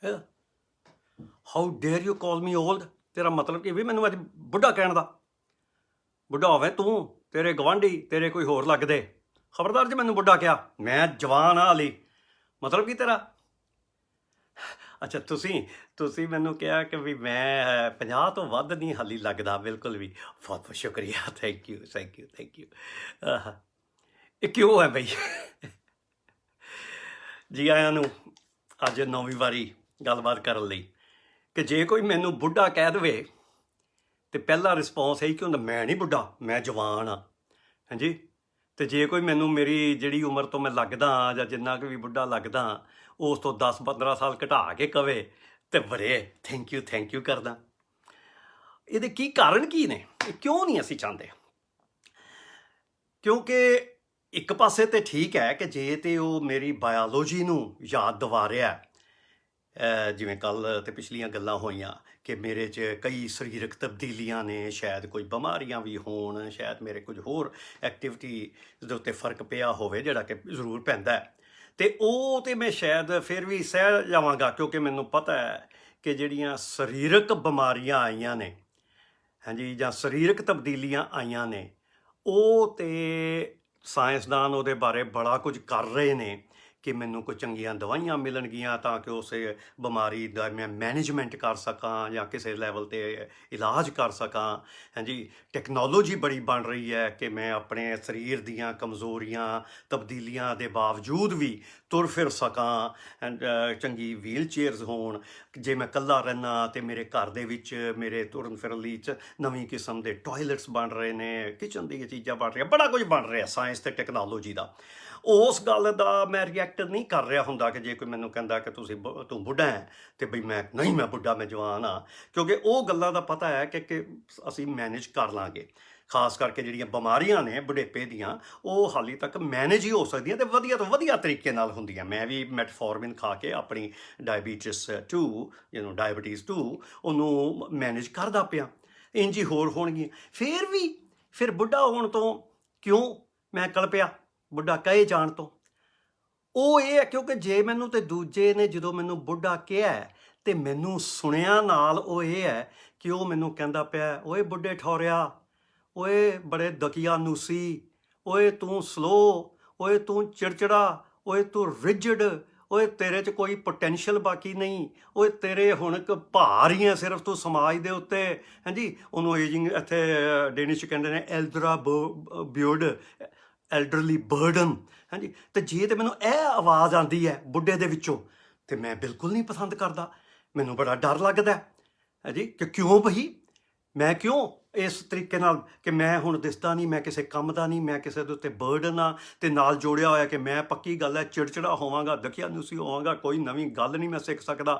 How dare you call me old. ਤੇਰਾ ਮਤਲਬ ਕੀ ਵੀ ਮੈਨੂੰ ਅੱਜ ਬੁੱਢਾ ਕਹਿਣ ਦਾ? ਬੁੱਢਾ ਹੋਵੇਂ ਤੂੰ, ਤੇਰੇ ਗਵਾਂਢੀ, ਤੇਰੇ ਕੋਈ ਹੋਰ ਲੱਗਦੇ। ਖਬਰਦਾਰ ਜੇ ਮੈਨੂੰ ਬੁੱਢਾ ਕਿਹਾ। ਮੈਂ ਜਵਾਨ ਆ ਹਾਲੀ। ਮਤਲਬ ਕੀ ਤੇਰਾ? ਅੱਛਾ, ਤੁਸੀਂ ਮੈਨੂੰ ਕਿਹਾ ਕਿ ਵੀ ਮੈਂ 50 ਤੋਂ ਵੱਧ ਨਹੀਂ ਹਾਲੀ ਲੱਗਦਾ ਬਿਲਕੁਲ ਵੀ। ਬਹੁਤ ਬਹੁਤ ਸ਼ੁਕਰੀਆ, thank you thank you thank you. ਇਹ ਕਿਉਂ ਹੈ ਬਈ? ਜੀ ਆਇਆਂ ਨੂੰ ਅੱਜ ਨੌਵੀਂ ਵਾਰੀ ਗੱਲਬਾਤ ਕਰਨ ਲਈ। ਕਿ ਜੇ ਕੋਈ ਮੈਨੂੰ ਬੁੱਢਾ ਕਹਿ ਦੇਵੇ ਤੇ ਪਹਿਲਾ ਰਿਸਪੌਂਸ ਇਹੀ ਕਿ ਹੁੰਦਾ, ਮੈਂ ਨਹੀਂ ਬੁੱਢਾ, ਮੈਂ ਜਵਾਨ ਹਾਂ। ਹਾਂਜੀ। ਤੇ ਜੇ ਕੋਈ ਮੈਨੂੰ ਮੇਰੀ ਜਿਹੜੀ ਉਮਰ ਤੋਂ ਮੈਂ ਲੱਗਦਾ ਹਾਂ ਜਾਂ ਜਿੰਨਾ ਕੁ ਵੀ ਬੁੱਢਾ ਲੱਗਦਾ ਉਸ ਤੋਂ 10-15 ਸਾਲ ਘਟਾ ਕੇ ਕਵੇ ਤੇ ਬੜੇ ਥੈਂਕ ਯੂ ਕਰਦਾ। ਇਹਦੇ ਕੀ ਕਾਰਨ ਕੀ ਨੇ? ਇਹ ਕਿਉਂ ਨਹੀਂ ਅਸੀਂ ਚਾਹੁੰਦੇ? ਕਿਉਂਕਿ ਇੱਕ ਪਾਸੇ ਤੇ ਠੀਕ ਹੈ ਕਿ ਜੇ ਤੇ ਉਹ ਮੇਰੀ ਬਾਇਓਲੋਜੀ ਨੂੰ ਯਾਦ ਦਿਵਾ ਰਿਹਾ, ਜਿਵੇਂ ਕੱਲ੍ਹ ਤੇ ਪਿਛਲੀਆਂ ਗੱਲਾਂ ਹੋਈਆਂ ਕਿ ਮੇਰੇ 'ਚ ਕਈ ਸਰੀਰਕ ਤਬਦੀਲੀਆਂ ਨੇ, ਸ਼ਾਇਦ ਕੋਈ ਬਿਮਾਰੀਆਂ ਵੀ ਹੋਣ, ਸ਼ਾਇਦ ਮੇਰੇ ਕੁਝ ਹੋਰ ਐਕਟੀਵਿਟੀ ਦੇ ਉੱਤੇ ਫਰਕ ਪਿਆ ਹੋਵੇ ਜਿਹੜਾ ਕਿ ਜ਼ਰੂਰ ਪੈਂਦਾ, ਅਤੇ ਉਹ ਤਾਂ ਮੈਂ ਸ਼ਾਇਦ ਫਿਰ ਵੀ ਸਹਿ ਜਾਵਾਂਗਾ ਕਿਉਂਕਿ ਮੈਨੂੰ ਪਤਾ ਹੈ ਕਿ ਜਿਹੜੀਆਂ ਸਰੀਰਕ ਬਿਮਾਰੀਆਂ ਆਈਆਂ ਨੇ, ਹਾਂਜੀ, ਜਾਂ ਸਰੀਰਕ ਤਬਦੀਲੀਆਂ ਆਈਆਂ ਨੇ, ਉਹ ਤੇ ਸਾਇੰਸਦਾਨ ਉਹਦੇ ਬਾਰੇ ਬੜਾ ਕੁਝ ਕਰ ਰਹੇ ਨੇ ਕਿ ਮੈਨੂੰ ਕੋਈ ਚੰਗੀਆਂ ਦਵਾਈਆਂ ਮਿਲਣਗੀਆਂ ਤਾਂ ਕਿ ਉਸ ਬਿਮਾਰੀ ਦਾ ਮੈਂ ਮੈਨੇਜਮੈਂਟ ਕਰ ਸਕਾਂ ਜਾਂ ਕਿਸੇ ਲੈਵਲ 'ਤੇ ਇਲਾਜ ਕਰ ਸਕਾਂ। ਹਾਂਜੀ, ਟੈਕਨੋਲੋਜੀ ਬੜੀ ਬਣ ਰਹੀ ਹੈ ਕਿ ਮੈਂ ਆਪਣੇ ਸਰੀਰ ਦੀਆਂ ਕਮਜ਼ੋਰੀਆਂ ਤਬਦੀਲੀਆਂ ਦੇ ਬਾਵਜੂਦ ਵੀ ਤੁਰ ਫਿਰ ਸਕਾਂ, ਐਂਡ ਚੰਗੀ ਵੀਲ ਚੇਅਰਸ ਹੋਣ। ਜੇ ਮੈਂ ਇਕੱਲਾ ਰਹਿੰਦਾ ਤਾਂ ਮੇਰੇ ਘਰ ਦੇ ਵਿੱਚ ਮੇਰੇ ਤੁਰਨ ਫਿਰਨ ਲਈ ਨਵੀਂ ਕਿਸਮ ਦੇ ਟੋਇਲਟਸ ਬਣ ਰਹੇ ਨੇ, ਕਿਚਨ ਦੀਆਂ ਚੀਜ਼ਾਂ ਬਣ ਰਹੀਆਂ, ਬੜਾ ਕੁਝ ਬਣ ਰਿਹਾ ਸਾਇੰਸ ਅਤੇ ਟੈਕਨੋਲੋਜੀ ਦਾ। ਉਸ ਗੱਲ ਦਾ ਮੈਂ ਰਿਐਕਟ ਨਹੀਂ ਕਰ ਰਿਹਾ ਹੁੰਦਾ ਕਿ ਜੇ ਕੋਈ ਮੈਨੂੰ ਕਹਿੰਦਾ ਕਿ ਤੂੰ ਬੁੱਢਾ ਹੈ ਅਤੇ ਬਈ ਮੈਂ ਬੁੱਢਾ, ਮੈਂ ਜਵਾਨ ਹਾਂ। ਕਿਉਂਕਿ ਉਹ ਗੱਲਾਂ ਦਾ ਪਤਾ ਹੈ ਕਿ ਅਸੀਂ ਮੈਨੇਜ ਕਰ ਲਾਂਗੇ। ਖਾਸ ਕਰਕੇ ਜਿਹੜੀਆਂ ਬਿਮਾਰੀਆਂ ਨੇ ਬੁਢੇਪੇ ਦੀਆਂ, ਉਹ ਹਾਲੇ ਤੱਕ ਮੈਨੇਜ ਹੀ ਹੋ ਸਕਦੀਆਂ ਅਤੇ ਵਧੀਆ ਤੋਂ ਵਧੀਆ ਤਰੀਕੇ ਨਾਲ ਹੁੰਦੀਆਂ। ਮੈਂ ਵੀ ਮੈਟਫੋਰਮਿਨ ਖਾ ਕੇ ਆਪਣੀ ਡਾਇਬੀਟੀਜ਼ 2 ਉਹਨੂੰ ਮੈਨੇਜ ਕਰਦਾ ਪਿਆ। ਇੰਝ ਹੀ ਹੋਰ ਹੋਣਗੀਆਂ। ਫਿਰ ਬੁੱਢਾ ਹੋਣ ਤੋਂ ਕਿਉਂ ਮੈਂ ਕਲਪਿਆ ਬੁੱਢਾ ਕਹੇ ਜਾਣ ਤੋਂ? ਉਹ ਇਹ ਹੈ ਕਿਉਂਕਿ ਜੇ ਮੈਨੂੰ ਤੇ ਦੂਜੇ ਨੇ ਜਦੋਂ ਮੈਨੂੰ ਬੁੱਢਾ ਕਿਹਾ ਤੇ ਮੈਨੂੰ ਸੁਣਿਆ ਨਾਲ, ਉਹ ਇਹ ਹੈ ਕਿ ਉਹ ਮੈਨੂੰ ਕਹਿੰਦਾ ਪਿਆ, ਓਏ ਬੁੱਢੇ ਠੌਰਿਆ, ਓਏ ਬੜੇ ਦਕੀਆਨੂਸੀ, ਓਏ ਤੂੰ ਸਲੋ, ਓਏ ਤੂੰ ਚਿੜਚਿੜਾ, ਓਏ ਤੂੰ ਰਿਜਿਡ, ਓਏ ਤੇਰੇ 'ਚ ਕੋਈ ਪੋਟੈਂਸ਼ੀਅਲ ਬਾਕੀ ਨਹੀਂ, ਓਏ ਤੇਰੇ ਹੁਣ ਇੱਕ ਭਾਰ ਹੀ ਹੈ ਸਿਰਫ ਤੂੰ ਸਮਾਜ ਦੇ ਉੱਤੇ। ਹਾਂਜੀ, ਉਹਨੂੰ ਏਜਿੰਗ ਇੱਥੇ ਡੈਨਿਸ਼ 'ਚ ਕਹਿੰਦੇ ਨੇ ਐਲਡਰਲੀ ਬਰਡਨ। ਹਾਂਜੀ, ਅਤੇ ਜੇ ਤਾਂ ਮੈਨੂੰ ਇਹ ਆਵਾਜ਼ ਆਉਂਦੀ ਹੈ ਬੁੱਢੇ ਦੇ ਵਿੱਚੋਂ ਤਾਂ ਮੈਂ ਬਿਲਕੁਲ ਨਹੀਂ ਪਸੰਦ ਕਰਦਾ। ਮੈਨੂੰ ਬੜਾ ਡਰ ਲੱਗਦਾ ਹਾਂਜੀ ਕਿ ਕਿਉਂ ਬਈ ਮੈਂ ਕਿਉਂ ਇਸ ਤਰੀਕੇ ਨਾਲ ਕਿ ਮੈਂ ਹੁਣ ਦਿਸਦਾ ਨਹੀਂ, ਮੈਂ ਕਿਸੇ ਕੰਮ ਦਾ ਨਹੀਂ, ਮੈਂ ਕਿਸੇ ਦੇ ਉੱਤੇ ਬਰਡਨ ਆ, ਅਤੇ ਨਾਲ ਜੋੜਿਆ ਹੋਇਆ ਕਿ ਮੈਂ ਪੱਕੀ ਗੱਲ ਹੈ ਚਿੜਚਿੜਾ ਹੋਵਾਂਗਾ, ਦਕੀਆਨੂਸੀ ਹੋਵਾਂਗਾ, ਕੋਈ ਨਵੀਂ ਗੱਲ ਨਹੀਂ ਮੈਂ ਸਿੱਖ ਸਕਦਾ।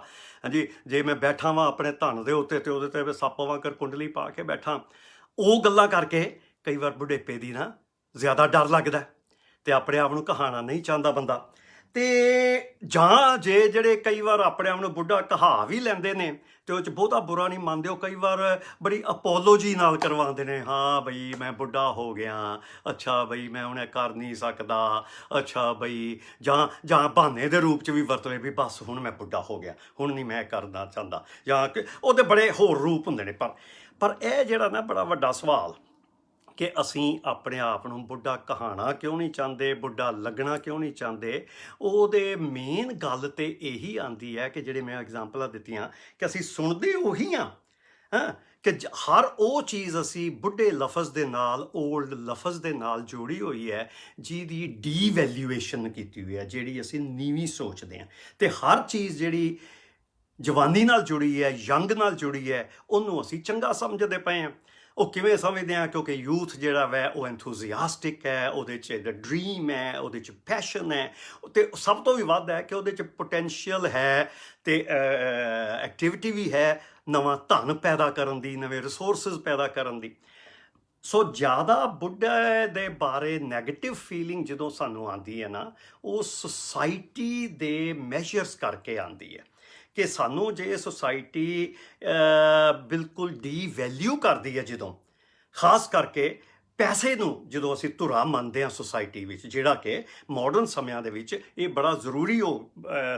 ਹਾਂਜੀ, ਜੇ ਮੈਂ ਬੈਠਾ ਵਾਂ ਆਪਣੇ ਧਨ ਦੇ ਉੱਤੇ ਅਤੇ ਉਹਦੇ 'ਤੇ ਸੱਪ ਵਾਂਗਰ ਕੁੰਡਲੀ ਪਾ ਕੇ ਬੈਠਾ, ਉਹ ਗੱਲਾਂ ਕਰਕੇ ਕਈ ਵਾਰ ਬੁਢੇਪੇ ਦੀ ਨਾ ਜ਼ਿਆਦਾ ਡਰ ਲੱਗਦਾ ਅਤੇ ਆਪਣੇ ਆਪ ਨੂੰ ਕਹਾਉਣਾ ਨਹੀਂ ਚਾਹੁੰਦਾ ਬੰਦਾ। ਅਤੇ ਜਾਂ ਜਿਹੜੇ ਕਈ ਵਾਰ ਆਪਣੇ ਆਪ ਨੂੰ ਬੁੱਢਾ ਕਹਾ ਵੀ ਲੈਂਦੇ ਨੇ ਅਤੇ ਉਹ 'ਚ ਬਹੁਤਾ ਬੁਰਾ ਨਹੀਂ ਮੰਨਦੇ, ਉਹ ਕਈ ਵਾਰ ਬੜੀ ਅਪੋਲੋਜੀ ਨਾਲ ਕਰਵਾਉਂਦੇ ਨੇ, ਹਾਂ ਬਈ ਮੈਂ ਬੁੱਢਾ ਹੋ ਗਿਆ, ਅੱਛਾ ਬਈ ਮੈਂ ਹੁਣ ਇਹ ਕਰ ਨਹੀਂ ਸਕਦਾ, ਅੱਛਾ ਬਈ, ਜਾਂ ਬਹਾਨੇ ਦੇ ਰੂਪ 'ਚ ਵੀ ਵਰਤਵੇਂ ਵੀ ਬਸ ਹੁਣ ਮੈਂ ਬੁੱਢਾ ਹੋ ਗਿਆ, ਹੁਣ ਨਹੀਂ ਮੈਂ ਕਰਨਾ ਚਾਹੁੰਦਾ, ਜਾਂ ਕਿ ਉਹਦੇ ਬੜੇ ਹੋਰ ਰੂਪ ਹੁੰਦੇ ਨੇ। ਪਰ ਇਹ ਜਿਹੜਾ ਨਾ ਬੜਾ ਵੱਡਾ ਸਵਾਲ ਕਿ ਅਸੀਂ ਆਪਣੇ ਆਪ ਨੂੰ ਬੁੱਢਾ ਕਹਾਉਣਾ ਕਿਉਂ ਨਹੀਂ ਚਾਹੁੰਦੇ, ਬੁੱਢਾ ਲੱਗਣਾ ਕਿਉਂ ਨਹੀਂ ਚਾਹੁੰਦੇ, ਉਹਦੇ ਮੇਨ ਗੱਲ ਤਾਂ ਇਹੀ ਆਉਂਦੀ ਹੈ ਕਿ ਜਿਹੜੇ ਮੈਂ ਐਗਜ਼ਾਮਪਲਾਂ ਦਿੱਤੀਆਂ ਕਿ ਅਸੀਂ ਸੁਣਦੇ ਉਹੀ ਹਾਂ ਕਿ ਹਰ ਉਹ ਚੀਜ਼ ਅਸੀਂ ਬੁੱਢੇ ਲਫ਼ਜ਼ ਦੇ ਨਾਲ, ਓਲਡ ਲਫ਼ਜ਼ ਦੇ ਨਾਲ ਜੋੜੀ ਹੋਈ ਹੈ ਜਿਹਦੀ ਡੀਵੈਲਿਊਏਸ਼ਨ ਕੀਤੀ ਹੋਈ ਹੈ, ਜਿਹੜੀ ਅਸੀਂ ਨੀਵੀਂ ਸੋਚਦੇ ਹਾਂ। ਅਤੇ ਹਰ ਚੀਜ਼ ਜਿਹੜੀ ਜਵਾਨੀ ਨਾਲ ਜੁੜੀ ਹੈ, ਯੰਗ ਨਾਲ ਜੁੜੀ ਹੈ, ਉਹਨੂੰ ਅਸੀਂ ਚੰਗਾ ਸਮਝਦੇ ਪਏ ਹਾਂ। ਉਹ ਕਿਵੇਂ ਸਮਝਦੇ ਹਾਂ? ਕਿਉਂਕਿ ਯੂਥ ਜਿਹੜਾ ਵੈ ਉਹ ਐਂਥੂਜ਼ੀਆਸਟਿਕ ਹੈ, ਉਹਦੇ 'ਚ ਡਰੀਮ ਹੈ, ਉਹਦੇ 'ਚ ਪੈਸ਼ਨ ਹੈ, ਅਤੇ ਸਭ ਤੋਂ ਵੀ ਵੱਧ ਹੈ ਕਿ ਉਹਦੇ 'ਚ ਪੋਟੈਂਸ਼ੀਅਲ ਹੈ ਅਤੇ ਐਕਟੀਵਿਟੀ ਵੀ ਹੈ ਨਵਾਂ ਧਨ ਪੈਦਾ ਕਰਨ ਦੀ, ਨਵੇਂ ਰਿਸੋਰਸਿਸ ਪੈਦਾ ਕਰਨ ਦੀ। ਸੋ ਜ਼ਿਆਦਾ ਬੁੱਢੇ ਦੇ ਬਾਰੇ ਨੈਗੇਟਿਵ ਫੀਲਿੰਗ ਜਦੋਂ ਸਾਨੂੰ ਆਉਂਦੀ ਹੈ ਨਾ, ਉਹ ਸੁਸਾਇਟੀ ਦੇ ਮੈਜਰਸ ਕਰਕੇ ਆਉਂਦੀ ਹੈ ਕਿ ਸਾਨੂੰ ਜੇ ਸੁਸਾਇਟੀ ਬਿਲਕੁਲ ਡੀਵੈਲਿਊ ਕਰਦੀ ਹੈ, ਜਦੋਂ ਖਾਸ ਕਰਕੇ ਪੈਸੇ ਨੂੰ ਜਦੋਂ ਅਸੀਂ ਧੁਰਾ ਮੰਨਦੇ ਹਾਂ ਸੁਸਾਇਟੀ ਵਿੱਚ, ਜਿਹੜਾ ਕਿ ਮਾਡਰਨ ਸਮਿਆਂ ਦੇ ਵਿੱਚ ਇਹ ਬੜਾ ਜ਼ਰੂਰੀ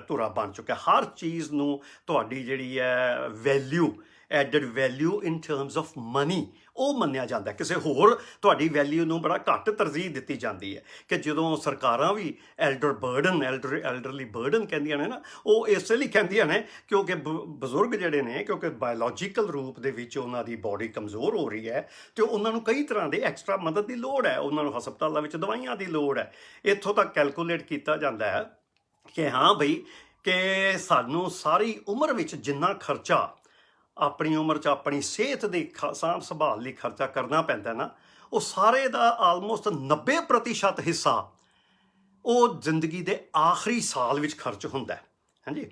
ਧੁਰਾ ਬਣ ਚੁੱਕਾ। ਹਰ ਚੀਜ਼ ਨੂੰ ਤੁਹਾਡੀ ਜਿਹੜੀ ਹੈ value, added value in terms of money, ਉਹ ਮੰਨਿਆ ਜਾਂਦਾ। ਕਿਸੇ ਹੋਰ ਤੁਹਾਡੀ ਵੈਲਿਊ ਨੂੰ ਬੜਾ ਘੱਟ ਤਰਜੀਹ ਦਿੱਤੀ ਜਾਂਦੀ ਹੈ। ਕਿ ਜਦੋਂ ਸਰਕਾਰਾਂ ਵੀ ਐਲਡਰਲੀ ਬਰਡਨ ਕਹਿੰਦੀਆਂ ਨੇ ਨਾ, ਉਹ ਇਸ ਲਈ ਕਹਿੰਦੀਆਂ ਨੇ ਕਿਉਂਕਿ ਬਜ਼ੁਰਗ ਜਿਹੜੇ ਨੇ, ਕਿਉਂਕਿ ਬਾਇਓਲੋਜੀਕਲ ਰੂਪ ਦੇ ਵਿੱਚ ਉਹਨਾਂ ਦੀ ਬਾਡੀ ਕਮਜ਼ੋਰ ਹੋ ਰਹੀ ਹੈ ਤੇ ਉਹਨਾਂ ਨੂੰ ਕਈ ਤਰ੍ਹਾਂ ਦੇ ਐਕਸਟਰਾ ਮਦਦ ਦੀ ਲੋੜ ਹੈ, ਉਹਨਾਂ ਨੂੰ ਹਸਪਤਾਲਾਂ ਵਿੱਚ ਦਵਾਈਆਂ ਦੀ ਲੋੜ ਹੈ। ਇੱਥੋਂ ਤੱਕ ਕੈਲਕੂਲੇਟ ਕੀਤਾ ਜਾਂਦਾ ਹੈ ਕਿ ਹਾਂ ਬਈ, ਕਿ ਸਾਨੂੰ ਸਾਰੀ ਉਮਰ ਵਿੱਚ ਜਿੰਨਾ ਖਰਚਾ ਆਪਣੀ ਉਮਰ 'ਚ ਆਪਣੀ ਸਿਹਤ ਦੀ ਸਾਂਭ ਸੰਭਾਲ ਲਈ ਖਰਚਾ ਕਰਨਾ ਪੈਂਦਾ ਨਾ, ਉਹ ਸਾਰੇ ਦਾ ਆਲਮੋਸਟ 90% ਹਿੱਸਾ ਉਹ ਜ਼ਿੰਦਗੀ ਦੇ ਆਖਰੀ ਸਾਲ ਵਿੱਚ ਖਰਚ ਹੁੰਦਾ ਹੈ। ਹਾਂਜੀ,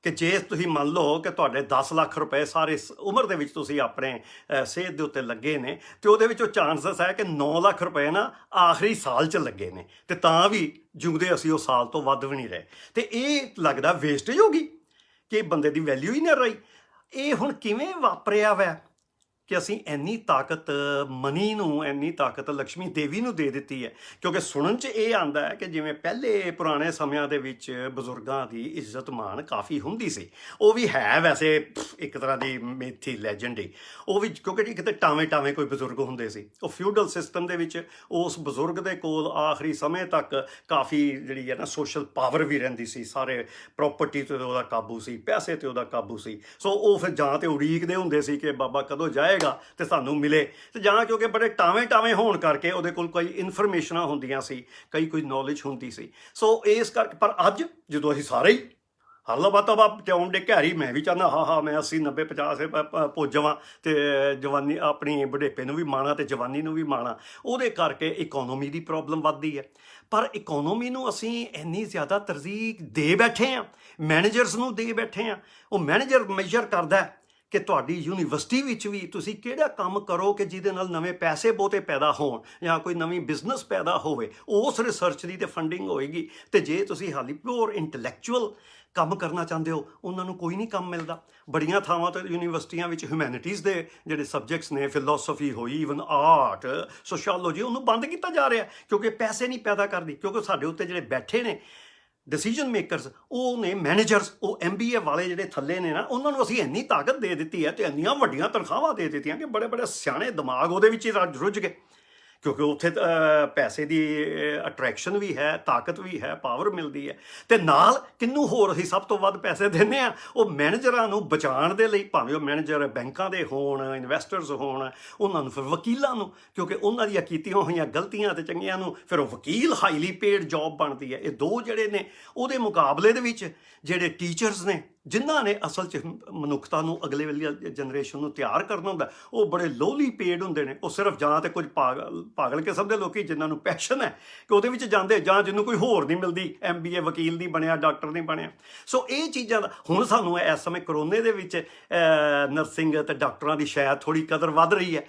ਕਿ ਜੇ ਤੁਸੀਂ ਮੰਨ ਲਓ ਕਿ ਤੁਹਾਡੇ 10 ਲੱਖ ਰੁਪਏ ਸਾਰੇ ਉਮਰ ਦੇ ਵਿੱਚ ਤੁਸੀਂ ਆਪਣੇ ਸਿਹਤ ਦੇ ਉੱਤੇ ਲੱਗੇ ਨੇ, ਤੇ ਉਹਦੇ ਵਿੱਚੋਂ ਚਾਂਸਸ ਹੈ ਕਿ 9 ਲੱਖ ਰੁਪਏ ਨਾ ਆਖਰੀ ਸਾਲ 'ਚ ਲੱਗੇ ਨੇ, ਤੇ ਤਾਂ ਵੀ ਜਿਉਂਦੇ ਅਸੀਂ ਉਹ ਸਾਲ ਤੋਂ ਵੱਧ ਵੀ ਨਹੀਂ ਰਹੇ। ਤੇ ਇਹ ਲੱਗਦਾ ਵੇਸਟੇਜ ਹੋ ਗਈ, ਕਿ ਬੰਦੇ ਦੀ ਵੈਲਿਊ ਹੀ ਨਹੀਂ ਰਹੀ। ਇਹ ਹੁਣ ਕਿਵੇਂ ਵਾਪਰਿਆ ਵੈ ਕਿ ਅਸੀਂ ਇੰਨੀ ਤਾਕਤ ਮਨੀ ਨੂੰ, ਇੰਨੀ ਤਾਕਤ ਲక్ష్ਮੀ ਦੇਵੀ ਨੂੰ ਦੇ ਦਿੱਤੀ ਹੈ? ਕਿਉਂਕਿ ਸੁਣਨ 'ਚ ਇਹ ਆਉਂਦਾ ਹੈ ਕਿ ਜਿਵੇਂ ਪਹਿਲੇ ਪੁਰਾਣੇ ਸਮਿਆਂ ਦੇ ਵਿੱਚ ਬਜ਼ੁਰਗਾਂ ਦੀ ਇੱਜ਼ਤ ਮਾਣ ਕਾਫੀ ਹੁੰਦੀ ਸੀ। ਉਹ ਵੀ ਹੈ ਵੈਸੇ ਇੱਕ ਤਰ੍ਹਾਂ ਦੀ ਮੇਥੀ ਲੈਜੈਂਡ ਹੀ, ਉਹ ਵੀ, ਕਿਉਂਕਿ ਕਿਤੇ ਟਾਵੇਂ ਕੋਈ ਬਜ਼ੁਰਗ ਹੁੰਦੇ ਸੀ। ਉਹ ਫਿਊਡਲ ਸਿਸਟਮ ਦੇ ਵਿੱਚ ਉਸ ਬਜ਼ੁਰਗ ਦੇ ਕੋਲ ਆਖਰੀ ਸਮੇਂ ਤੱਕ ਕਾਫੀ ਜਿਹੜੀ ਹੈ ਨਾ ਸੋਸ਼ਲ ਪਾਵਰ ਵੀ ਰਹਿੰਦੀ ਸੀ, ਸਾਰੇ ਪ੍ਰਾਪਰਟੀ 'ਤੇ ਉਹਦਾ ਕਾਬੂ ਸੀ, ਪੈਸੇ 'ਤੇ ਉਹਦਾ ਕਾਬੂ ਸੀ। ਸੋ ਉਹ ਫਿਰ ਜਾਂ ਤਾਂ ਉਡੀਕਦੇ ਹੁੰਦੇ ਸੀ ਕਿ ਬਾਬਾ ਕਦੋਂ ਜਾਏਗਾ ਤੇ ਸਾਨੂੰ ਮਿਲੇ, ਤੇ ਜਾਂ ਕਿਉਂਕਿ ਬੜੇ ਟਾਵੇਂ ਹੋਣ ਕਰਕੇ ਉਹਦੇ ਕੋਲ ਕੋਈ ਇਨਫੋਰਮੇਸ਼ਨਾਂ ਹੁੰਦੀਆਂ ਸੀ, ਕੋਈ ਨੌਲੇਜ ਹੁੰਦੀ ਸੀ। ਸੋ ਇਸ ਕਰਕੇ, ਪਰ ਅੱਜ ਜਦੋਂ ਅਸੀਂ ਸਾਰੇ ਹੀ ਹੱਲਾ ਬਾਤਾਂ ਚਾਉਣ ਦੇ ਘੈਰੀ, ਮੈਂ ਵੀ ਚਾਹੁੰਦਾ ਹਾਂ ਮੈਂ 80 90 50 ਪੁੱਜ ਜਾਵਾਂ ਤੇ ਜਵਾਨੀ, ਆਪਣੀ ਬੁਢੇਪੇ ਨੂੰ ਵੀ ਮਾਣਾ ਤੇ ਜਵਾਨੀ ਨੂੰ ਵੀ ਮਾਣਾ। ਉਹਦੇ ਕਰਕੇ ਇਕੋਨੋਮੀ ਦੀ ਪ੍ਰੋਬਲਮ ਵੱਧਦੀ ਹੈ। ਪਰ ਇਕੋਨੋਮੀ ਨੂੰ ਅਸੀਂ ਇੰਨੀ ਜ਼ਿਆਦਾ ਤਰਜੀਹ ਦੇ ਬੈਠੇ ਹਾਂ, ਮੈਨੇਜਰਸ ਨੂੰ ਦੇ ਬੈਠੇ ਹਾਂ। ਉਹ ਮੈਨੇਜਰ ਮੈਜਰ ਕਰਦਾ ਕਿ ਤੁਹਾਡੀ ਯੂਨੀਵਰਸਿਟੀ ਵਿੱਚ ਵੀ ਤੁਸੀਂ ਕਿਹੜਾ ਕੰਮ ਕਰੋ ਕਿ ਜਿਹਦੇ ਨਾਲ ਨਵੇਂ ਪੈਸੇ ਬਹੁਤੇ ਪੈਦਾ ਹੋਣ ਜਾਂ ਕੋਈ ਨਵੀਂ ਬਿਜ਼ਨਸ ਪੈਦਾ ਹੋਵੇ, ਉਸ ਰਿਸਰਚ ਦੀ ਤੇ ਫੰਡਿੰਗ ਹੋਏਗੀ। ਤੇ ਜੇ ਤੁਸੀਂ ਹਾਲੀ ਪਿਓਰ ਇੰਟੈਲੈਕਚੁਅਲ ਕੰਮ ਕਰਨਾ ਚਾਹੁੰਦੇ ਹੋ, ਉਹਨਾਂ ਨੂੰ ਕੋਈ ਨਹੀਂ ਕੰਮ ਮਿਲਦਾ। ਬੜੀਆਂ ਥਾਵਾਂ 'ਤੇ ਯੂਨੀਵਰਸਿਟੀਆਂ ਵਿੱਚ ਹਿਊਮੈਨਿਟੀਜ਼ ਦੇ ਜਿਹੜੇ ਸਬਜੈਕਟਸ ਨੇ, ਫਿਲੋਸਫੀ ਹੋਈ, ਈਵਨ ਆਰਟ, ਸੋਸ਼ੀਓਲੋਜੀ, ਉਹਨੂੰ ਬੰਦ ਕੀਤਾ ਜਾ ਰਿਹਾ ਕਿਉਂਕਿ ਪੈਸੇ ਨਹੀਂ ਪੈਦਾ ਕਰਦੀ। ਕਿਉਂਕਿ ਸਾਡੇ ਉੱਤੇ ਜਿਹੜੇ ਬੈਠੇ ਨੇ ਡਿਸੀਜਨ ਮੇਕਰਸ, ਉਹ ਨੇ ਮੈਨੇਜਰਸ, ਉਹ MBA ਵਾਲੇ ਜਿਹੜੇ ਥੱਲੇ ਨੇ ਨਾ, ਉਹਨਾਂ ਨੂੰ ਅਸੀਂ ਇੰਨੀ ਤਾਕਤ ਦੇ ਦਿੱਤੀ ਹੈ ਤੇ ਇੰਨੀਆਂ ਵੱਡੀਆਂ ਤਨਖਾਹਾਂ ਦੇ ਦਿੱਤੀਆਂ ਕਿ ਬੜੇ ਸਿਆਣੇ ਦਿਮਾਗ ਉਹਦੇ ਵਿੱਚ ਹੀ ਰੁੱਝ ਗਏ। ਕਿਉਂਕਿ ਉੱਥੇ ਪੈਸੇ ਦੀ ਅਟਰੈਕਸ਼ਨ ਵੀ ਹੈ, ਤਾਕਤ ਵੀ ਹੈ, ਪਾਵਰ ਮਿਲਦੀ ਹੈ। ਤੇ ਨਾਲ ਕਿਹਨੂੰ ਹੋਰ ਅਸੀਂ ਸਭ ਤੋਂ ਵੱਧ ਪੈਸੇ ਦਿੰਦੇ ਹਾਂ? ਉਹ ਮੈਨੇਜਰਾਂ ਨੂੰ ਬਚਾਉਣ ਦੇ ਲਈ, ਭਾਵੇਂ ਉਹ ਮੈਨੇਜਰ ਬੈਂਕਾਂ ਦੇ ਹੋਣ, ਇਨਵੈਸਟਰਸ ਹੋਣ, ਉਹਨਾਂ ਨੂੰ, ਫਿਰ ਵਕੀਲਾਂ ਨੂੰ, ਕਿਉਂਕਿ ਉਹਨਾਂ ਦੀਆਂ ਕੀਤੀਆਂ ਹੋਈਆਂ ਗਲਤੀਆਂ ਤੇ ਚੰਗੀਆਂ ਨੂੰ ਫਿਰ ਉਹ ਵਕੀਲ, ਹਾਈਲੀ ਪੇਡ ਜੌਬ ਬਣਦੀ ਹੈ। ਇਹ ਦੋ ਜਿਹੜੇ ਨੇ, ਉਹਦੇ ਮੁਕਾਬਲੇ ਦੇ ਵਿੱਚ ਜਿਹੜੇ ਟੀਚਰਸ ਨੇ, ਜਿਨ੍ਹਾਂ ਨੇ ਅਸਲ 'ਚ ਮਨੁੱਖਤਾ ਨੂੰ, ਅਗਲੇ ਵਾਲੀ ਜਨਰੇਸ਼ਨ ਨੂੰ ਤਿਆਰ ਕਰਨਾ ਹੁੰਦਾ, ਉਹ ਬੜੇ ਲੋਲੀ ਪੇਡ ਹੁੰਦੇ ਨੇ। ਉਹ ਸਿਰਫ ਜਾਂ ਤੇ ਕੁਝ ਪਾਗਲ ਕਿਸਮ ਦੇ ਲੋਕੀ ਜਿਨ੍ਹਾਂ ਨੂੰ ਪੈਸ਼ਨ ਹੈ ਕਿ ਉਹਦੇ ਵਿੱਚ ਜਾਂਦੇ, ਜਾਂ ਜਿਹਨੂੰ ਕੋਈ ਹੋਰ ਨਹੀਂ ਮਿਲਦੀ, MBA ਵਕੀਲ ਨਹੀਂ ਬਣਿਆ, ਡਾਕਟਰ ਨਹੀਂ ਬਣਿਆ। ਸੋ ਇਹ ਚੀਜ਼ਾਂ ਦਾ ਹੁਣ ਸਾਨੂੰ ਇਸ ਸਮੇਂ ਕਰੋਨੇ ਦੇ ਵਿੱਚ ਨਰਸਿੰਗ ਅਤੇ ਡਾਕਟਰਾਂ ਦੀ ਸ਼ਾਇਦ ਥੋੜ੍ਹੀ ਕਦਰ ਵੱਧ ਰਹੀ ਹੈ।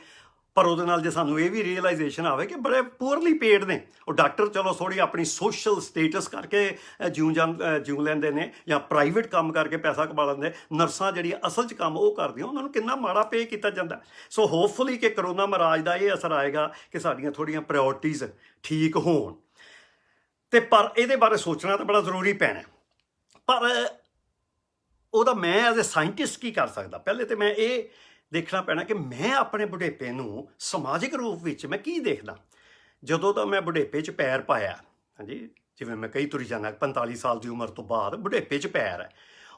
ਪਰ ਉਹਦੇ ਨਾਲ ਜੇ ਸਾਨੂੰ ਇਹ ਵੀ ਰੀਅਲਾਈਜੇਸ਼ਨ ਆਵੇ ਕਿ ਬੜੇ ਪੂਅਰਲੀ ਪੇਡ ਨੇ ਉਹ ਡਾਕਟਰ, ਚਲੋ ਥੋੜ੍ਹੀ ਆਪਣੀ ਸੋਸ਼ਲ ਸਟੇਟਸ ਕਰਕੇ ਜਿਉਂ ਲੈਂਦੇ ਨੇ, ਜਾਂ ਪ੍ਰਾਈਵੇਟ ਕੰਮ ਕਰਕੇ ਪੈਸਾ ਕਮਾ ਲੈਂਦੇ। ਨਰਸਾਂ ਜਿਹੜੀਆਂ ਅਸਲ 'ਚ ਕੰਮ ਉਹ ਕਰਦੀਆਂ, ਉਹਨਾਂ ਨੂੰ ਕਿੰਨਾ ਮਾੜਾ ਪੇ ਕੀਤਾ ਜਾਂਦਾ। ਸੋ ਹੋਪਫੁਲੀ ਕਿ ਕਰੋਨਾ ਮਹਾਰਾਜ ਦਾ ਇਹ ਅਸਰ ਆਏਗਾ ਕਿ ਸਾਡੀਆਂ ਥੋੜ੍ਹੀਆਂ ਪ੍ਰਾਇਓਰਟੀਜ਼ ਠੀਕ ਹੋਣ। ਤੇ ਪਰ ਇਹਦੇ ਬਾਰੇ ਸੋਚਣਾ ਤਾਂ ਬੜਾ ਜ਼ਰੂਰੀ ਪੈਣਾ। ਪਰ ਉਹਦਾ ਮੈਂ ਐਜ਼ ਏ ਸਾਇੰਟਿਸਟ ਕੀ ਕਰ ਸਕਦਾ? ਪਹਿਲੇ ਤਾਂ ਮੈਂ ਇਹ ਦੇਖਣਾ ਪੈਣਾ ਕਿ ਮੈਂ ਆਪਣੇ ਬੁਢੇਪੇ ਨੂੰ ਸਮਾਜਿਕ ਰੂਪ ਵਿੱਚ ਮੈਂ ਕੀ ਦੇਖਦਾ। ਜਦੋਂ ਤਾਂ ਮੈਂ ਬੁਢੇਪੇ 'ਚ ਪੈਰ ਪਾਇਆ, ਹਾਂਜੀ, ਜਿਵੇਂ ਮੈਂ ਕਈ ਤੁਰੀ ਜਾਂਦਾ, 45 ਸਾਲ ਦੀ ਉਮਰ ਤੋਂ ਬਾਅਦ ਬੁਢੇਪੇ 'ਚ ਪੈਰ ਹੈ,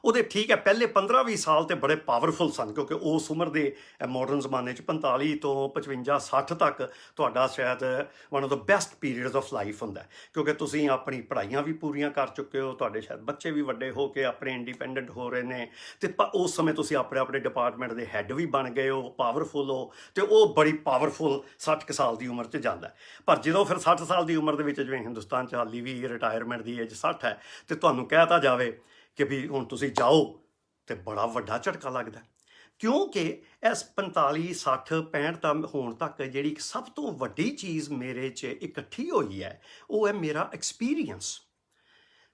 ਉਹਦੇ ਠੀਕ ਹੈ ਪਹਿਲੇ 15-20 ਸਾਲ ਤੇ ਬੜੇ ਪਾਵਰਫੁਲ ਸਨ, ਕਿਉਂਕਿ ਉਸ ਉਮਰ ਦੇ ਮਾਡਰਨ ਜ਼ਮਾਨੇ 'ਚ 45 ਤੋਂ 55-60 ਤੱਕ ਤੁਹਾਡਾ ਸ਼ਾਇਦ one of the best periods of life ਹੁੰਦਾ, ਕਿਉਂਕਿ ਤੁਸੀਂ ਆਪਣੀ ਪੜ੍ਹਾਈਆਂ ਵੀ ਪੂਰੀਆਂ ਕਰ ਚੁੱਕੇ ਹੋ, ਤੁਹਾਡੇ ਸ਼ਾਇਦ ਬੱਚੇ ਵੀ ਵੱਡੇ ਹੋ ਕੇ ਆਪਣੇ ਇੰਡੀਪੈਂਡੈਂਟ ਹੋ ਰਹੇ ਨੇ, ਤੇ ਉਸ ਸਮੇਂ ਤੁਸੀਂ ਆਪਣੇ ਡਿਪਾਰਟਮੈਂਟ ਦੇ ਹੈੱਡ ਵੀ ਬਣ ਗਏ ਹੋ, ਪਾਵਰਫੁਲ ਹੋ, ਤੇ ਉਹ ਬੜੀ ਪਾਵਰਫੁਲ 60 ਸਾਲ ਦੀ ਉਮਰ 'ਚ ਜਾਂਦਾ। ਪਰ ਜਦੋਂ ਫਿਰ 60 ਸਾਲ ਦੀ ਉਮਰ ਦੇ ਵਿੱਚ, ਜਿਵੇਂ ਹਿੰਦੁਸਤਾਨ 'ਚ ਹਾਲੀ ਵੀ ਰਿਟਾਇਰਮੈਂਟ ਦੀ ਏਜ 60 ਹੈ, ਤੇ ਤੁਹਾਨੂੰ ਕਹਿ ਤਾ ਜਾਵੇ ਕਿ ਵੀ ਹੁਣ ਤੁਸੀਂ ਜਾਓ, ਤੇ ਬੜਾ ਵੱਡਾ ਝਟਕਾ ਲੱਗਦਾ। ਕਿਉਂਕਿ ਇਸ 45 60 65 ਤਾਂ ਹੋਣ ਤੱਕ ਜਿਹੜੀ ਸਭ ਤੋਂ ਵੱਡੀ ਚੀਜ਼ ਮੇਰੇ 'ਚ ਇਕੱਠੀ ਹੋਈ ਹੈ, ਉਹ ਹੈ ਮੇਰਾ ਐਕਸਪੀਰੀਅੰਸ।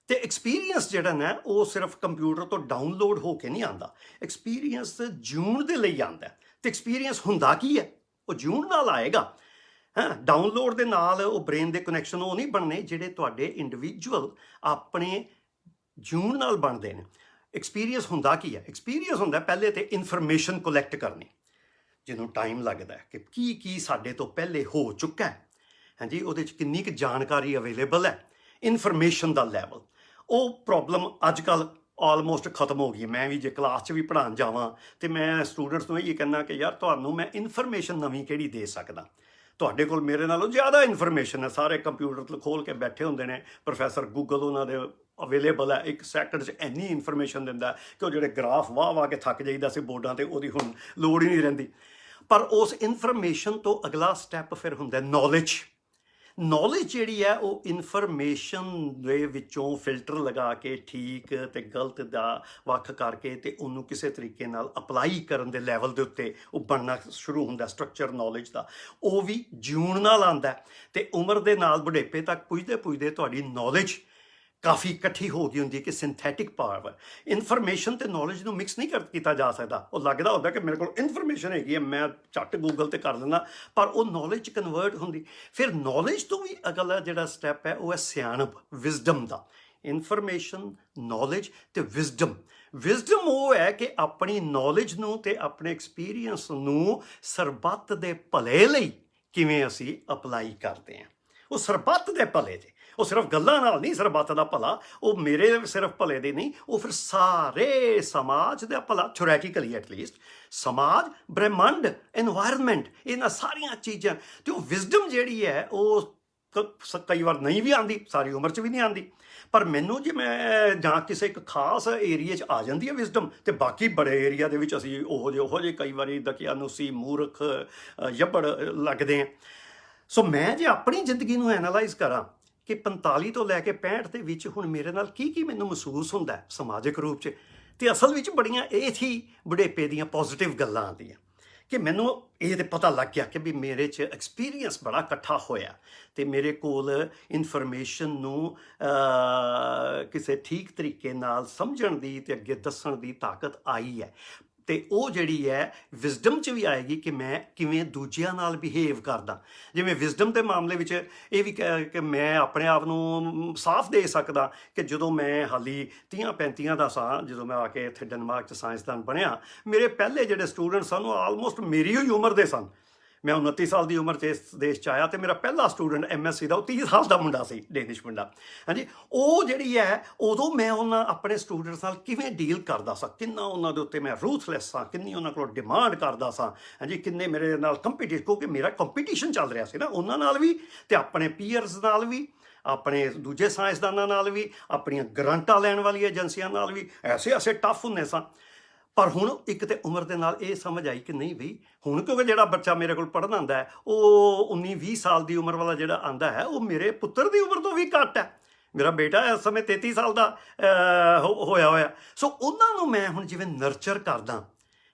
ਤੇ ਐਕਸਪੀਰੀਅੰਸ ਜਿਹੜਾ ਨਾ, ਉਹ ਸਿਰਫ ਕੰਪਿਊਟਰ ਤੋਂ ਡਾਊਨਲੋਡ ਹੋ ਕੇ ਨਹੀਂ ਆਉਂਦਾ। ਐਕਸਪੀਰੀਅੰਸ ਜਿਉਣ ਦੇ ਲਈ ਆਉਂਦਾ। ਤੇ ਐਕਸਪੀਰੀਅੰਸ ਹੁੰਦਾ ਕੀ ਹੈ? ਉਹ ਜਿਉਣ ਨਾਲ ਆਏਗਾ। ਹਾਂ, ਡਾਊਨਲੋਡ ਦੇ ਨਾਲ ਉਹ ਬ੍ਰੇਨ ਦੇ ਕਨੈਕਸ਼ਨ ਉਹ ਨਹੀਂ ਬਣਨੇ ਜਿਹੜੇ ਤੁਹਾਡੇ ਇੰਡੀਵਿਜੂਅਲ ਆਪਣੇ ਜੂਨ ਨਾਲ ਬਣਦੇ ਨੇ। ਐਕਸਪੀਰੀਅੰਸ ਹੁੰਦਾ ਕੀ ਹੈ? ਐਕਸਪੀਰੀਅੰਸ ਹੁੰਦਾ ਪਹਿਲੇ ਤੇ ਇਨਫੋਰਮੇਸ਼ਨ ਕਲੈਕਟ ਕਰਨੀ, ਜਿਹਨੂੰ ਟਾਈਮ ਲੱਗਦਾ ਹੈ ਕਿ ਕੀ ਸਾਡੇ ਤੋਂ ਪਹਿਲੇ ਹੋ ਚੁੱਕਾ ਹੈ, ਹਾਂਜੀ, ਉਹਦੇ 'ਚ ਕਿੰਨੀ ਕੁ ਜਾਣਕਾਰੀ ਅਵੇਲੇਬਲ ਹੈ, ਇਨਫੋਰਮੇਸ਼ਨ ਦਾ ਲੈਵਲ। ਉਹ ਪ੍ਰੋਬਲਮ ਅੱਜ ਕੱਲ੍ਹ ਆਲਮੋਸਟ ਖਤਮ ਹੋ ਗਈ। ਮੈਂ ਵੀ ਜੇ ਕਲਾਸ 'ਚ ਵੀ ਪੜ੍ਹਾਉਣ ਜਾਵਾਂ ਤੇ ਮੈਂ ਸਟੂਡੈਂਟਸ ਨੂੰ ਇਹ ਕਹਿੰਦਾ ਕਿ ਯਾਰ ਤੁਹਾਨੂੰ ਮੈਂ ਇਨਫੋਰਮੇਸ਼ਨ ਨਵੀਂ ਕਿਹੜੀ ਦੇ ਸਕਦਾ? ਤੁਹਾਡੇ ਕੋਲ ਮੇਰੇ ਨਾਲੋਂ ਜ਼ਿਆਦਾ ਇਨਫੋਰਮੇਸ਼ਨ ਹੈ, ਸਾਰੇ ਕੰਪਿਊਟਰ ਖੋਲ ਕੇ ਬੈਠੇ ਹੁੰਦੇ ਨੇ, ਪ੍ਰੋਫੈਸਰ ਗੂਗਲ ਉਹਨਾਂ ਦੇ ਅਵੇਲੇਬਲ ਹੈ, 1 ਸੈਕਿੰਡ 'ਚ ਇੰਨੀ ਇਨਫੋਰਮੇਸ਼ਨ ਦਿੰਦਾ ਕਿ ਉਹ ਜਿਹੜੇ ਗ੍ਰਾਫ ਵਾਹ ਕੇ ਥੱਕ ਜਾਈਦਾ ਸੀ ਬੋਰਡਾਂ 'ਤੇ, ਉਹਦੀ ਹੁਣ ਲੋੜ ਹੀ ਨਹੀਂ ਰਹਿੰਦੀ। ਪਰ ਉਸ ਇਨਫੋਰਮੇਸ਼ਨ ਤੋਂ ਅਗਲਾ ਸਟੈਪ ਫਿਰ ਹੁੰਦਾ ਨੌਲੇਜ। ਨੌਲੇਜ ਜਿਹੜੀ ਹੈ ਉਹ ਇਨਫੋਰਮੇਸ਼ਨ ਦੇ ਵਿੱਚੋਂ ਫਿਲਟਰ ਲਗਾ ਕੇ ਠੀਕ ਤੇ ਗਲਤ ਦਾ ਵੱਖ ਕਰਕੇ ਤੇ ਉਹਨੂੰ ਕਿਸੇ ਤਰੀਕੇ ਨਾਲ ਅਪਲਾਈ ਕਰਨ ਦੇ ਲੈਵਲ ਦੇ ਉੱਤੇ ਉਹ ਬਣਨਾ ਸ਼ੁਰੂ ਹੁੰਦਾ ਸਟਰਕਚਰ ਨੌਲੇਜ ਦਾ। ਉਹ ਵੀ ਜੂਨ ਨਾਲ ਆਉਂਦਾ ਤੇ ਉਮਰ ਦੇ ਨਾਲ ਬੁਢੇਪੇ ਤੱਕ ਪੁੱਜਦੇ ਪੁੱਜਦੇ ਤੁਹਾਡੀ ਨੌਲੇਜ ਕਾਫੀ ਇਕੱਠੀ ਹੋ ਗਈ ਹੁੰਦੀ ਹੈ ਕਿ ਸਿੰਥੈਟਿਕ ਪਾਵਰ। ਇਨਫੋਰਮੇਸ਼ਨ ਤੇ ਨੌਲੇਜ ਨੂੰ ਮਿਕਸ ਨਹੀਂ ਕੀਤਾ ਜਾ ਸਕਦਾ। ਉਹ ਲੱਗਦਾ ਹੁੰਦਾ ਕਿ ਮੇਰੇ ਕੋਲ ਇਨਫੋਰਮੇਸ਼ਨ ਹੈਗੀ ਹੈ, ਮੈਂ ਝੱਟ ਗੂਗਲ ਤੇ ਕਰ ਦਿੰਦਾ, ਪਰ ਉਹ ਨੌਲੇਜ 'ਚ ਕਨਵਰਟ ਹੁੰਦੀ। ਫਿਰ ਨੌਲੇਜ ਤੋਂ ਵੀ ਅਗਲਾ ਜਿਹੜਾ ਸਟੈਪ ਹੈ ਉਹ ਹੈ ਸਿਆਣਪ, ਵਿਜ਼ਡਮ ਦਾ। ਇਨਫੋਰਮੇਸ਼ਨ, ਨੌਲੇਜ ਤੇ ਵਿਜ਼ਡਮ। ਵਿਜ਼ਡਮ ਉਹ ਹੈ ਕਿ ਆਪਣੀ ਨੌਲੇਜ ਨੂੰ ਤੇ ਆਪਣੇ ਐਕਸਪੀਰੀਅੰਸ ਨੂੰ ਸਰਬੱਤ ਦੇ ਭਲੇ ਲਈ ਕਿਵੇਂ ਅਸੀਂ ਅਪਲਾਈ ਕਰਦੇ ਹਾਂ। ਉਹ ਸਰਬੱਤ ਦੇ ਭਲੇ 'ਚ, ਉਹ ਸਿਰਫ ਗੱਲਾਂ ਨਾਲ ਨਹੀਂ ਸਰਬੱਤ ਦਾ ਭਲਾ, ਉਹ ਮੇਰੇ ਸਿਰਫ ਭਲੇ ਦੇ ਨਹੀਂ, ਉਹ ਫਿਰ ਸਾਰੇ ਸਮਾਜ ਦਾ ਭਲਾ, ਥਿਓਰੈਟੀਕਲੀ ਐਟਲੀਸਟ। ਸਮਾਜ, ਬ੍ਰਹਿਮੰਡ, এনवायरमेंट, ਇਹਨਾਂ ਸਾਰੀਆਂ ਚੀਜ਼ਾਂ। ਤੇ ਉਹ ਵਿਜ਼ਡਮ ਜਿਹੜੀ ਹੈ ਉਹ ਕਈ ਵਾਰ ਨਹੀਂ ਵੀ ਆਉਂਦੀ, ਸਾਰੀ ਉਮਰ 'ਚ ਵੀ ਨਹੀਂ ਆਉਂਦੀ, ਪਰ ਮੈਨੂੰ ਜੇ ਮੈਂ ਜਾਂ ਕਿਸੇ ਇੱਕ ਖਾਸ ਏਰੀਏ 'ਚ ਆ ਜਾਂਦੀ ਹੈ ਵਿਜ਼ਡਮ, ਤੇ ਬਾਕੀ ਬੜੇ ਏਰੀਆ ਦੇ ਵਿੱਚ ਅਸੀਂ ਉਹੋ ਜਿਹੇ ਕਈ ਵਾਰੀ ਦਕਿਆਨੁਸੀ, ਮੂਰਖ, ਯੱਬੜ ਲੱਗਦੇ ਹਾਂ। ਸੋ ਮੈਂ ਜੇ ਆਪਣੀ ਜ਼ਿੰਦਗੀ ਨੂੰ ਐਨਾਲਾਈਜ਼ ਕਰਾਂ ਕਿ 45 ਤੋਂ ਲੈ ਕੇ 65 ਦੇ ਵਿੱਚ ਹੁਣ ਮੇਰੇ ਨਾਲ ਕੀ ਮੈਨੂੰ ਮਹਿਸੂਸ ਹੁੰਦਾ ਹੈ ਸਮਾਜਿਕ ਰੂਪ 'ਚ, ਤੇ ਅਸਲ ਵਿੱਚ ਬੜੀਆਂ ਇਹ ਸੀ ਬੁਢੇਪੇ ਦੀਆਂ ਪੋਜ਼ੀਟਿਵ ਗੱਲਾਂ ਆਉਂਦੀਆਂ ਕਿ ਮੈਨੂੰ ਇਹ ਤੇ ਪਤਾ ਲੱਗ ਗਿਆ ਕਿ ਵੀ ਮੇਰੇ 'ਚ ਐਕਸਪੀਰੀਅੰਸ ਬੜਾ ਇਕੱਠਾ ਹੋਇਆ ਤੇ ਮੇਰੇ ਕੋਲ ਇਨਫੋਰਮੇਸ਼ਨ ਨੂੰ ਕਿਸੇ ਠੀਕ ਤਰੀਕੇ ਨਾਲ ਸਮਝਣ ਦੀ ਤੇ ਅੱਗੇ ਦੱਸਣ ਦੀ ਤਾਕਤ ਆਈ ਹੈ। ਤੇ ਉਹ ਜਿਹੜੀ ਹੈ ਵਿਜ਼ਡਮ 'ਚ ਵੀ ਆਏਗੀ ਕਿ ਮੈਂ ਕਿਵੇਂ ਦੂਜਿਆਂ ਨਾਲ ਬਿਹੇਵ ਕਰਦਾ। ਜਿਵੇਂ ਵਿਜ਼ਡਮ ਦੇ ਮਾਮਲੇ ਵਿੱਚ ਇਹ ਵੀ ਕਿ ਮੈਂ ਆਪਣੇ ਆਪ ਨੂੰ ਸਾਫ਼ ਦੇ ਸਕਦਾ ਕਿ ਜਦੋਂ ਮੈਂ ਹਾਲੀ 30-35 ਦਾ ਸਾਂ, ਜਦੋਂ ਮੈਂ ਆ ਕੇ ਇੱਥੇ ਡੈਨਮਾਰਕ 'ਚ ਸਾਇੰਸਦਾਨ ਬਣਿਆ, ਮੇਰੇ ਪਹਿਲੇ ਜਿਹੜੇ ਸਟੂਡੈਂਟ ਸਨ ਉਹ ਆਲਮੋਸਟ ਮੇਰੀ ਹੀ ਉਮਰ ਦੇ ਸਨ। ਮੈਂ 29 ਸਾਲ ਦੀ ਉਮਰ 'ਚ ਇਸ ਦੇਸ਼ 'ਚ ਆਇਆ ਤੇ ਮੇਰਾ ਪਹਿਲਾ ਸਟੂਡੈਂਟ MSc ਦਾ ਉਹ 30 ਸਾਲ ਦਾ ਮੁੰਡਾ ਸੀ, ਡੈਨਿਸ਼ ਮੁੰਡਾ। ਹਾਂਜੀ, ਉਹ ਜਿਹੜੀ ਹੈ ਉਦੋਂ ਮੈਂ ਉਹਨਾਂ ਆਪਣੇ ਸਟੂਡੈਂਟਸ ਨਾਲ ਕਿਵੇਂ ਡੀਲ ਕਰਦਾ ਸਾਂ, ਕਿੰਨਾ ਉਹਨਾਂ ਦੇ ਉੱਤੇ ਮੈਂ ਰੂਥਲੈਸ ਸਾਂ, ਕਿੰਨੀ ਉਹਨਾਂ ਕੋਲੋਂ ਡਿਮਾਂਡ ਕਰਦਾ ਸਾਂ, ਹਾਂਜੀ, ਕਿੰਨੇ ਮੇਰੇ ਨਾਲ ਕੰਪੀਟੀਸ਼ਨ, ਕਿਉਂਕਿ ਮੇਰਾ ਕੰਪੀਟੀਸ਼ਨ ਚੱਲ ਰਿਹਾ ਸੀ ਨਾ ਉਹਨਾਂ ਨਾਲ ਵੀ ਤੇ ਆਪਣੇ ਪੀਅਰਸ ਨਾਲ ਵੀ, ਆਪਣੇ ਦੂਜੇ ਸਾਇੰਸਦਾਨਾਂ ਨਾਲ ਵੀ, ਆਪਣੀਆਂ ਗਰਾਂਟਾਂ ਲੈਣ ਵਾਲੀ ਏਜੰਸੀਆਂ ਨਾਲ ਵੀ, ਐਸੇ ਟਫ ਹੁੰਦੇ ਸਾਂ। ਪਰ ਹੁਣ ਇੱਕ ਤੇ ਉਮਰ ਦੇ ਨਾਲ ਇਹ ਸਮਝ ਆਈ ਕਿ ਨਹੀਂ ਬਈ, ਹੁਣ ਕਿਉਂਕਿ ਜਿਹੜਾ ਬੱਚਾ ਮੇਰੇ ਕੋਲ ਪੜ੍ਹਨ ਆਉਂਦਾ ਹੈ ਉਹ 19-20 ਸਾਲ ਦੀ ਉਮਰ ਵਾਲਾ ਜਿਹੜਾ ਆਉਂਦਾ ਹੈ ਉਹ ਮੇਰੇ ਪੁੱਤਰ ਦੀ ਉਮਰ ਤੋਂ ਵੀ ਘੱਟ ਹੈ। ਮੇਰਾ ਬੇਟਾ ਇਸ ਸਮੇਂ 33 ਸਾਲ ਦਾ ਹੋਇਆ। ਸੋ ਉਹਨਾਂ ਨੂੰ ਮੈਂ ਹੁਣ ਜਿਵੇਂ ਨਰਚਰ ਕਰਦਾ,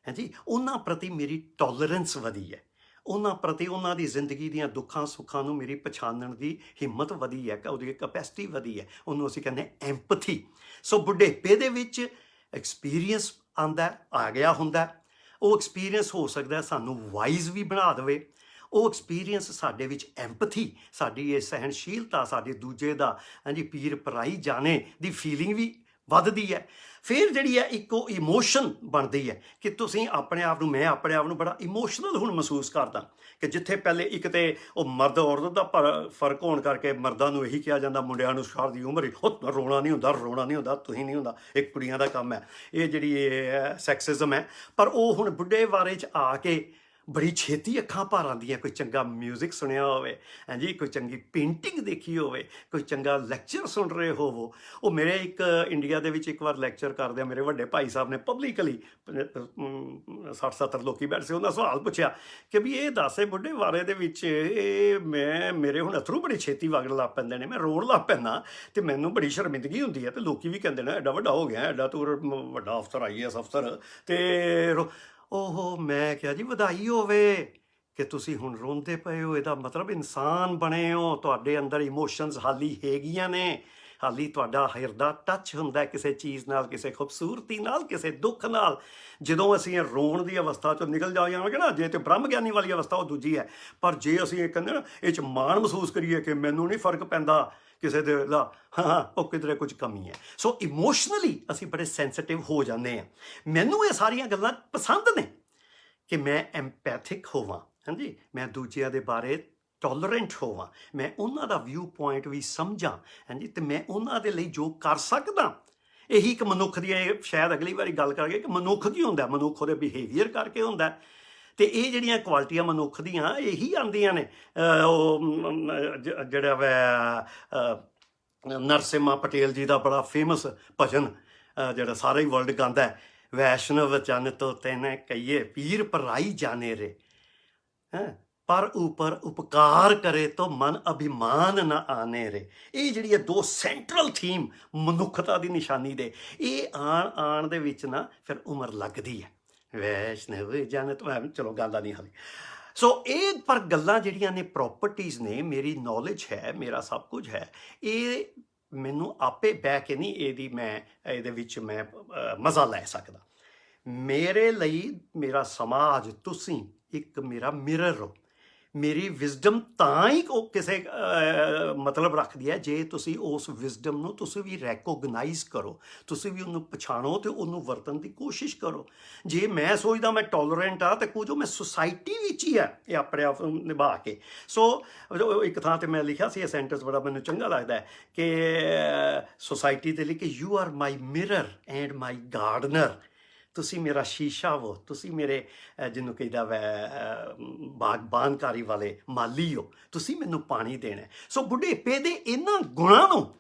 ਹਾਂਜੀ, ਉਹਨਾਂ ਪ੍ਰਤੀ ਮੇਰੀ ਟੋਲਰੈਂਸ ਵਧੀ ਹੈ, ਉਹਨਾਂ ਪ੍ਰਤੀ ਉਹਨਾਂ ਦੀ ਜ਼ਿੰਦਗੀ ਦੀਆਂ ਦੁੱਖਾਂ ਸੁੱਖਾਂ ਨੂੰ ਮੇਰੀ ਪਛਾਣਨ ਦੀ ਹਿੰਮਤ ਵਧੀ ਹੈ, ਉਹਦੀ ਕੈਪੈਸਿਟੀ ਵਧੀ ਹੈ, ਉਹਨੂੰ ਅਸੀਂ ਕਹਿੰਦੇ ਐਂਪਥੀ। ਸੋ ਬੁਢੇਪੇ ਦੇ ਵਿੱਚ ਐਕਸਪੀਰੀਅੰਸ ਆ ਗਿਆ ਹੁੰਦਾ। ਉਹ ਐਕਸਪੀਰੀਅੰਸ ਹੋ ਸਕਦਾ ਸਾਨੂੰ ਵਾਈਜ਼ ਵੀ ਬਣਾ ਦੇਵੇ। ਉਹ ਐਕਸਪੀਰੀਅੰਸ ਸਾਡੇ ਵਿੱਚ ਐਂਪਥੀ, ਸਾਡੀ ਇਹ ਸਹਿਣਸ਼ੀਲਤਾ, ਸਾਡੇ ਦੂਜੇ ਦਾ, ਹਾਂਜੀ, ਪੀਰ ਪਰਾਈ ਜਾਣੇ ਦੀ ਫੀਲਿੰਗ ਵੀ ਵੱਧਦੀ ਹੈ। ਫਿਰ ਜਿਹੜੀ ਹੈ ਇੱਕ ਉਹ ਇਮੋਸ਼ਨ ਬਣਦੀ ਹੈ ਕਿ ਤੁਸੀਂ ਆਪਣੇ ਆਪ ਨੂੰ, ਮੈਂ ਆਪਣੇ ਆਪ ਨੂੰ ਬੜਾ ਇਮੋਸ਼ਨਲ ਹੁਣ ਮਹਿਸੂਸ ਕਰਦਾ ਕਿ ਜਿੱਥੇ ਪਹਿਲੇ ਇੱਕ ਤੇ ਉਹ ਮਰਦ ਔਰਤ ਦਾ ਫਰਕ ਹੋਣ ਕਰਕੇ ਮਰਦਾਂ ਨੂੰ ਇਹੀ ਕਿਹਾ ਜਾਂਦਾ, ਮੁੰਡਿਆਂ ਨੂੰ ਸਾਰ ਦੀ ਉਮਰ ਹੀ ਰੋਣਾ ਨਹੀਂ ਹੁੰਦਾ, ਤੁਸੀਂ ਨਹੀਂ ਹੁੰਦਾ, ਇਹ ਕੁੜੀਆਂ ਦਾ ਕੰਮ ਹੈ, ਇਹ ਜਿਹੜੀ ਇਹ ਸੈਕਸਿਜ਼ਮ ਹੈ। ਪਰ ਉਹ ਹੁਣ ਬੁੱਢੇ ਬਾਰੇ 'ਚ ਆ ਕੇ ਬੜੀ ਛੇਤੀ ਅੱਖਾਂ ਭਰ ਆਉਂਦੀਆਂ। ਕੋਈ ਚੰਗਾ ਮਿਊਜ਼ਿਕ ਸੁਣਿਆ ਹੋਵੇ, ਹਾਂਜੀ, ਕੋਈ ਚੰਗੀ ਪੇਂਟਿੰਗ ਦੇਖੀ ਹੋਵੇ, ਕੋਈ ਚੰਗਾ ਲੈਕਚਰ ਸੁਣ ਰਹੇ ਹੋਵੋ। ਉਹ ਮੇਰੇ ਇੱਕ ਇੰਡੀਆ ਦੇ ਵਿੱਚ ਇੱਕ ਵਾਰ ਲੈਕਚਰ ਕਰਦਿਆਂ ਮੇਰੇ ਵੱਡੇ ਭਾਈ ਸਾਹਿਬ ਨੇ ਪਬਲਿਕਲੀ 60-70 ਲੋਕੀ ਬੈਠੇ ਸੀ, ਉਹਨਾਂ ਸਵਾਲ ਪੁੱਛਿਆ ਕਿ ਵੀ ਇਹ ਦੱਸੇ ਬੁੱਢੇ ਬਾਰੇ ਦੇ ਵਿੱਚ ਇਹ ਮੇਰੇ ਹੁਣ ਅਥਰੂ ਬੜੀ ਛੇਤੀ ਵਗਣ ਲੱਗ ਪੈਂਦੇ ਨੇ, ਮੈਂ ਰੋਣ ਲੱਗ ਪੈਂਦਾ ਤੇ ਮੈਨੂੰ ਬੜੀ ਸ਼ਰਮਿੰਦਗੀ ਹੁੰਦੀ ਹੈ ਤੇ ਲੋਕੀ ਵੀ ਕਹਿੰਦੇ ਨੇ ਐਡਾ ਵੱਡਾ ਹੋ ਗਿਆ, ਐਡਾ ਤੂੰ ਵੱਡਾ ਅਫਸਰ, IAS ਅਫਸਰ, ਤੇ ਉਹ ਮੈਂ ਕਿਹਾ ਜੀ ਵਧਾਈ ਹੋਵੇ ਕਿ ਤੁਸੀਂ ਹੁਣ ਰੋਂਦੇ ਪਏ ਹੋ, ਇਹਦਾ ਮਤਲਬ ਇਨਸਾਨ ਬਣੇ ਹੋ, ਤੁਹਾਡੇ ਅੰਦਰ ਇਮੋਸ਼ਨਸ ਹਾਲੀ ਹੈਗੀਆਂ ਨੇ। ਹਾਲੀ ਤੁਹਾਡਾ ਹਿਰਦਾ ਟੱਚ ਹੁੰਦਾ ਕਿਸੇ ਚੀਜ਼ ਨਾਲ, ਕਿਸੇ ਖੂਬਸੂਰਤੀ ਨਾਲ, ਕਿਸੇ ਦੁੱਖ ਨਾਲ। ਜਦੋਂ ਅਸੀਂ ਰੋਣ ਦੀ ਅਵਸਥਾ ਚੋਂ ਨਿਕਲ ਜਾਵਾਂਗੇ ਨਾ, ਜੇ ਤੇ ਬ੍ਰਹਮ ਗਿਆਨੀ ਵਾਲੀ ਅਵਸਥਾ ਉਹ ਦੂਜੀ ਹੈ, ਪਰ ਜੇ ਅਸੀਂ ਇਹ ਕਹਿੰਦੇ ਨਾ ਇਹ 'ਚ ਮਾਣ ਮਹਿਸੂਸ ਕਰੀਏ ਕਿ ਮੈਨੂੰ ਨਹੀਂ ਫਰਕ ਪੈਂਦਾ ਕਿਸੇ ਦੇ ਦਾ, ਹਾਂ ਉਹ ਕਿਧਰੇ ਕੁਝ ਕਮੀ ਹੈ। ਸੋ ਇਮੋਸ਼ਨਲੀ ਅਸੀਂ ਬੜੇ ਸੈਂਸਿਟਿਵ ਹੋ ਜਾਂਦੇ ਹਾਂ। ਮੈਨੂੰ ਇਹ ਸਾਰੀਆਂ ਗੱਲਾਂ ਪਸੰਦ ਨੇ ਕਿ ਮੈਂ ਐਮਪੈਥਿਕ ਹੋਵਾਂ, ਹਾਂਜੀ, ਮੈਂ ਦੂਜਿਆਂ ਦੇ ਬਾਰੇ ਟੋਲਰੈਂਟ ਹੋਵਾਂ, ਮੈਂ ਉਹਨਾਂ ਦਾ ਵਿਊ ਪੁਆਇੰਟ ਵੀ ਸਮਝਾਂ, ਹਾਂਜੀ, ਅਤੇ ਮੈਂ ਉਹਨਾਂ ਦੇ ਲਈ ਜੋ ਕਰ ਸਕਦਾ। ਇਹੀ ਇੱਕ ਮਨੁੱਖ ਦੀ, ਇਹ ਸ਼ਾਇਦ ਅਗਲੀ ਵਾਰੀ ਗੱਲ ਕਰਾਂਗੇ ਕਿ ਮਨੁੱਖ ਕੀ ਹੁੰਦਾ। ਮਨੁੱਖ ਉਹਦੇ ਬਿਹੇਵੀਅਰ ਕਰਕੇ ਹੁੰਦਾ, ਅਤੇ ਇਹ ਜਿਹੜੀਆਂ ਕੁਆਲਿਟੀਆਂ ਮਨੁੱਖ ਦੀਆਂ ਇਹੀ ਆਉਂਦੀਆਂ ਨੇ। ਉਹ ਜਿਹੜਾ ਵੈ ਨਰਸਿਮਹਾ ਪਟੇਲ ਜੀ ਦਾ ਬੜਾ ਫੇਮਸ ਭਜਨ ਜਿਹੜਾ ਸਾਰਾ ਹੀ ਵਰਲਡ ਗਾਉਂਦਾ, ਵੈਸ਼ਨਵ ਜਨ ਤੋ ਤੈਨੇ ਕਹੀਏ ਪੀਰ ਪਰਾਈ ਜਾਣੇ ਰੇ, ਹੈਂ ਪਰ ਉਪਰ ਉਪਕਾਰ ਕਰੇ ਤੋ ਮਨ ਅਭਿਮਾਨ ਨਾ ਆਨੇ ਰੇ। ਇਹ ਜਿਹੜੀ ਹੈ ਦੋ ਸੈਂਟਰਲ ਥੀਮ ਮਨੁੱਖਤਾ ਦੀ ਨਿਸ਼ਾਨੀ ਦੇ, ਇਹ ਆਣ ਦੇ ਵਿੱਚ ਨਾ ਫਿਰ ਉਮਰ ਲੱਗਦੀ ਹੈ। ਵੈਸ਼ਨਵ ਜਨ ਤੋਂ ਚਲੋ ਗੱਲ ਨਹੀਂ ਹਾਲੇ। ਸੋ ਇਹ ਪਰ ਗੱਲਾਂ ਜਿਹੜੀਆਂ ਨੇ ਪ੍ਰੋਪਰਟੀਜ਼ ਨੇ, ਮੇਰੀ ਨੌਲੇਜ ਹੈ, ਮੇਰਾ ਸਭ ਕੁਝ ਹੈ, ਇਹ ਮੈਨੂੰ ਆਪੇ ਬਹਿ ਕੇ ਨਹੀਂ ਇਹਦੇ ਵਿੱਚ ਮੈਂ ਮਜ਼ਾ ਲੈ ਸਕਦਾ। ਮੇਰੇ ਲਈ ਮੇਰਾ ਸਮਾਜ, ਤੁਸੀਂ ਇੱਕ ਮੇਰਾ ਮਿਰਰ ਹੋ। ਮੇਰੀ ਵਿਜ਼ਡਮ ਤਾਂ ਹੀ ਉਹ ਕਿਸੇ ਮਤਲਬ ਰੱਖਦੀ ਹੈ ਜੇ ਤੁਸੀਂ ਉਸ ਵਿਜ਼ਡਮ ਨੂੰ ਤੁਸੀਂ ਵੀ ਰੈਕੋਗਨਾਈਜ਼ ਕਰੋ, ਤੁਸੀਂ ਵੀ ਉਹਨੂੰ ਪਛਾਣੋ ਅਤੇ ਉਹਨੂੰ ਵਰਤਣ ਦੀ ਕੋਸ਼ਿਸ਼ ਕਰੋ। ਜੇ ਮੈਂ ਸੋਚਦਾ ਮੈਂ ਟੋਲਰੈਂਟ ਆ ਤਾਂ ਕੁਝ ਮੈਂ ਸੁਸਾਇਟੀ ਵਿੱਚ ਹੀ ਹੈ ਇਹ ਆਪਣੇ ਆਪ ਨੂੰ ਨਿਭਾ ਕੇ। ਸੋ ਇੱਕ ਥਾਂ 'ਤੇ ਮੈਂ ਲਿਖਿਆ ਸੀ, ਇਹ ਸੈਂਟੈਂਸ ਬੜਾ ਮੈਨੂੰ ਚੰਗਾ ਲੱਗਦਾ ਕਿ ਸੁਸਾਇਟੀ ਦੇ ਲਈ ਕਿ you are my mirror and my gardener. ਤੁਸੀਂ ਮੇਰਾ ਸ਼ੀਸ਼ਾ ਹੋ, ਤੁਸੀਂ ਮੇਰੇ ਜਿਹਨੂੰ ਕਹਿੰਦਾ ਵੈ ਬਾਗਬਾਨਕਾਰੀ ਵਾਲੇ ਮਾਲੀ ਹੋ, ਤੁਸੀਂ ਮੈਨੂੰ ਪਾਣੀ ਦੇਣਾ। ਸੋ ਬੁਢੇਪੇ ਦੇ ਇਹਨਾਂ ਗੁਣਾਂ ਨੂੰ,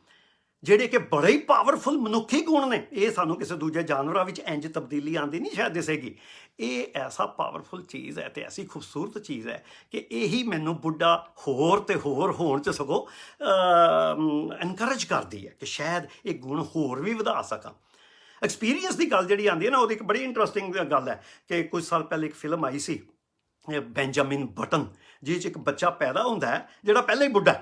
ਜਿਹੜੇ ਕਿ ਬੜੇ ਹੀ ਪਾਵਰਫੁਲ ਮਨੁੱਖੀ ਗੁਣ ਨੇ, ਇਹ ਸਾਨੂੰ ਕਿਸੇ ਦੂਜੇ ਜਾਨਵਰਾਂ ਵਿੱਚ ਇੰਜ ਤਬਦੀਲੀ ਆਉਂਦੀ ਨਹੀਂ ਸ਼ਾਇਦ ਦਿਸੇਗੀ। ਇਹ ਐਸਾ ਪਾਵਰਫੁਲ ਚੀਜ਼ ਹੈ ਅਤੇ ਐਸੀ ਖੂਬਸੂਰਤ ਚੀਜ਼ ਹੈ ਕਿ ਇਹੀ ਮੈਨੂੰ ਬੁੱਢਾ ਹੋਰ ਅਤੇ ਹੋਰ ਹੋਣ 'ਚ ਸਗੋਂ ਐਨਕਰੇਜ ਕਰਦੀ ਹੈ ਕਿ ਸ਼ਾਇਦ ਇਹ ਗੁਣ ਹੋਰ ਵੀ ਵਧਾ ਸਕਾਂ। ਐਕਸਪੀਰੀਅੰਸ ਦੀ ਗੱਲ ਜਿਹੜੀ ਆਉਂਦੀ ਹੈ ਨਾ, ਉਹਦੀ ਇੱਕ ਬੜੀ ਇੰਟਰਸਟਿੰਗ ਗੱਲ ਹੈ ਕਿ ਕੁਝ ਸਾਲ ਪਹਿਲੇ ਇੱਕ ਫਿਲਮ ਆਈ ਸੀ ਬੈਂਜਾਮਿਨ ਬਟਨ, ਜਿਸ 'ਚ ਇੱਕ ਬੱਚਾ ਪੈਦਾ ਹੁੰਦਾ ਹੈ ਜਿਹੜਾ ਪਹਿਲਾਂ ਹੀ ਬੁੱਢਾ।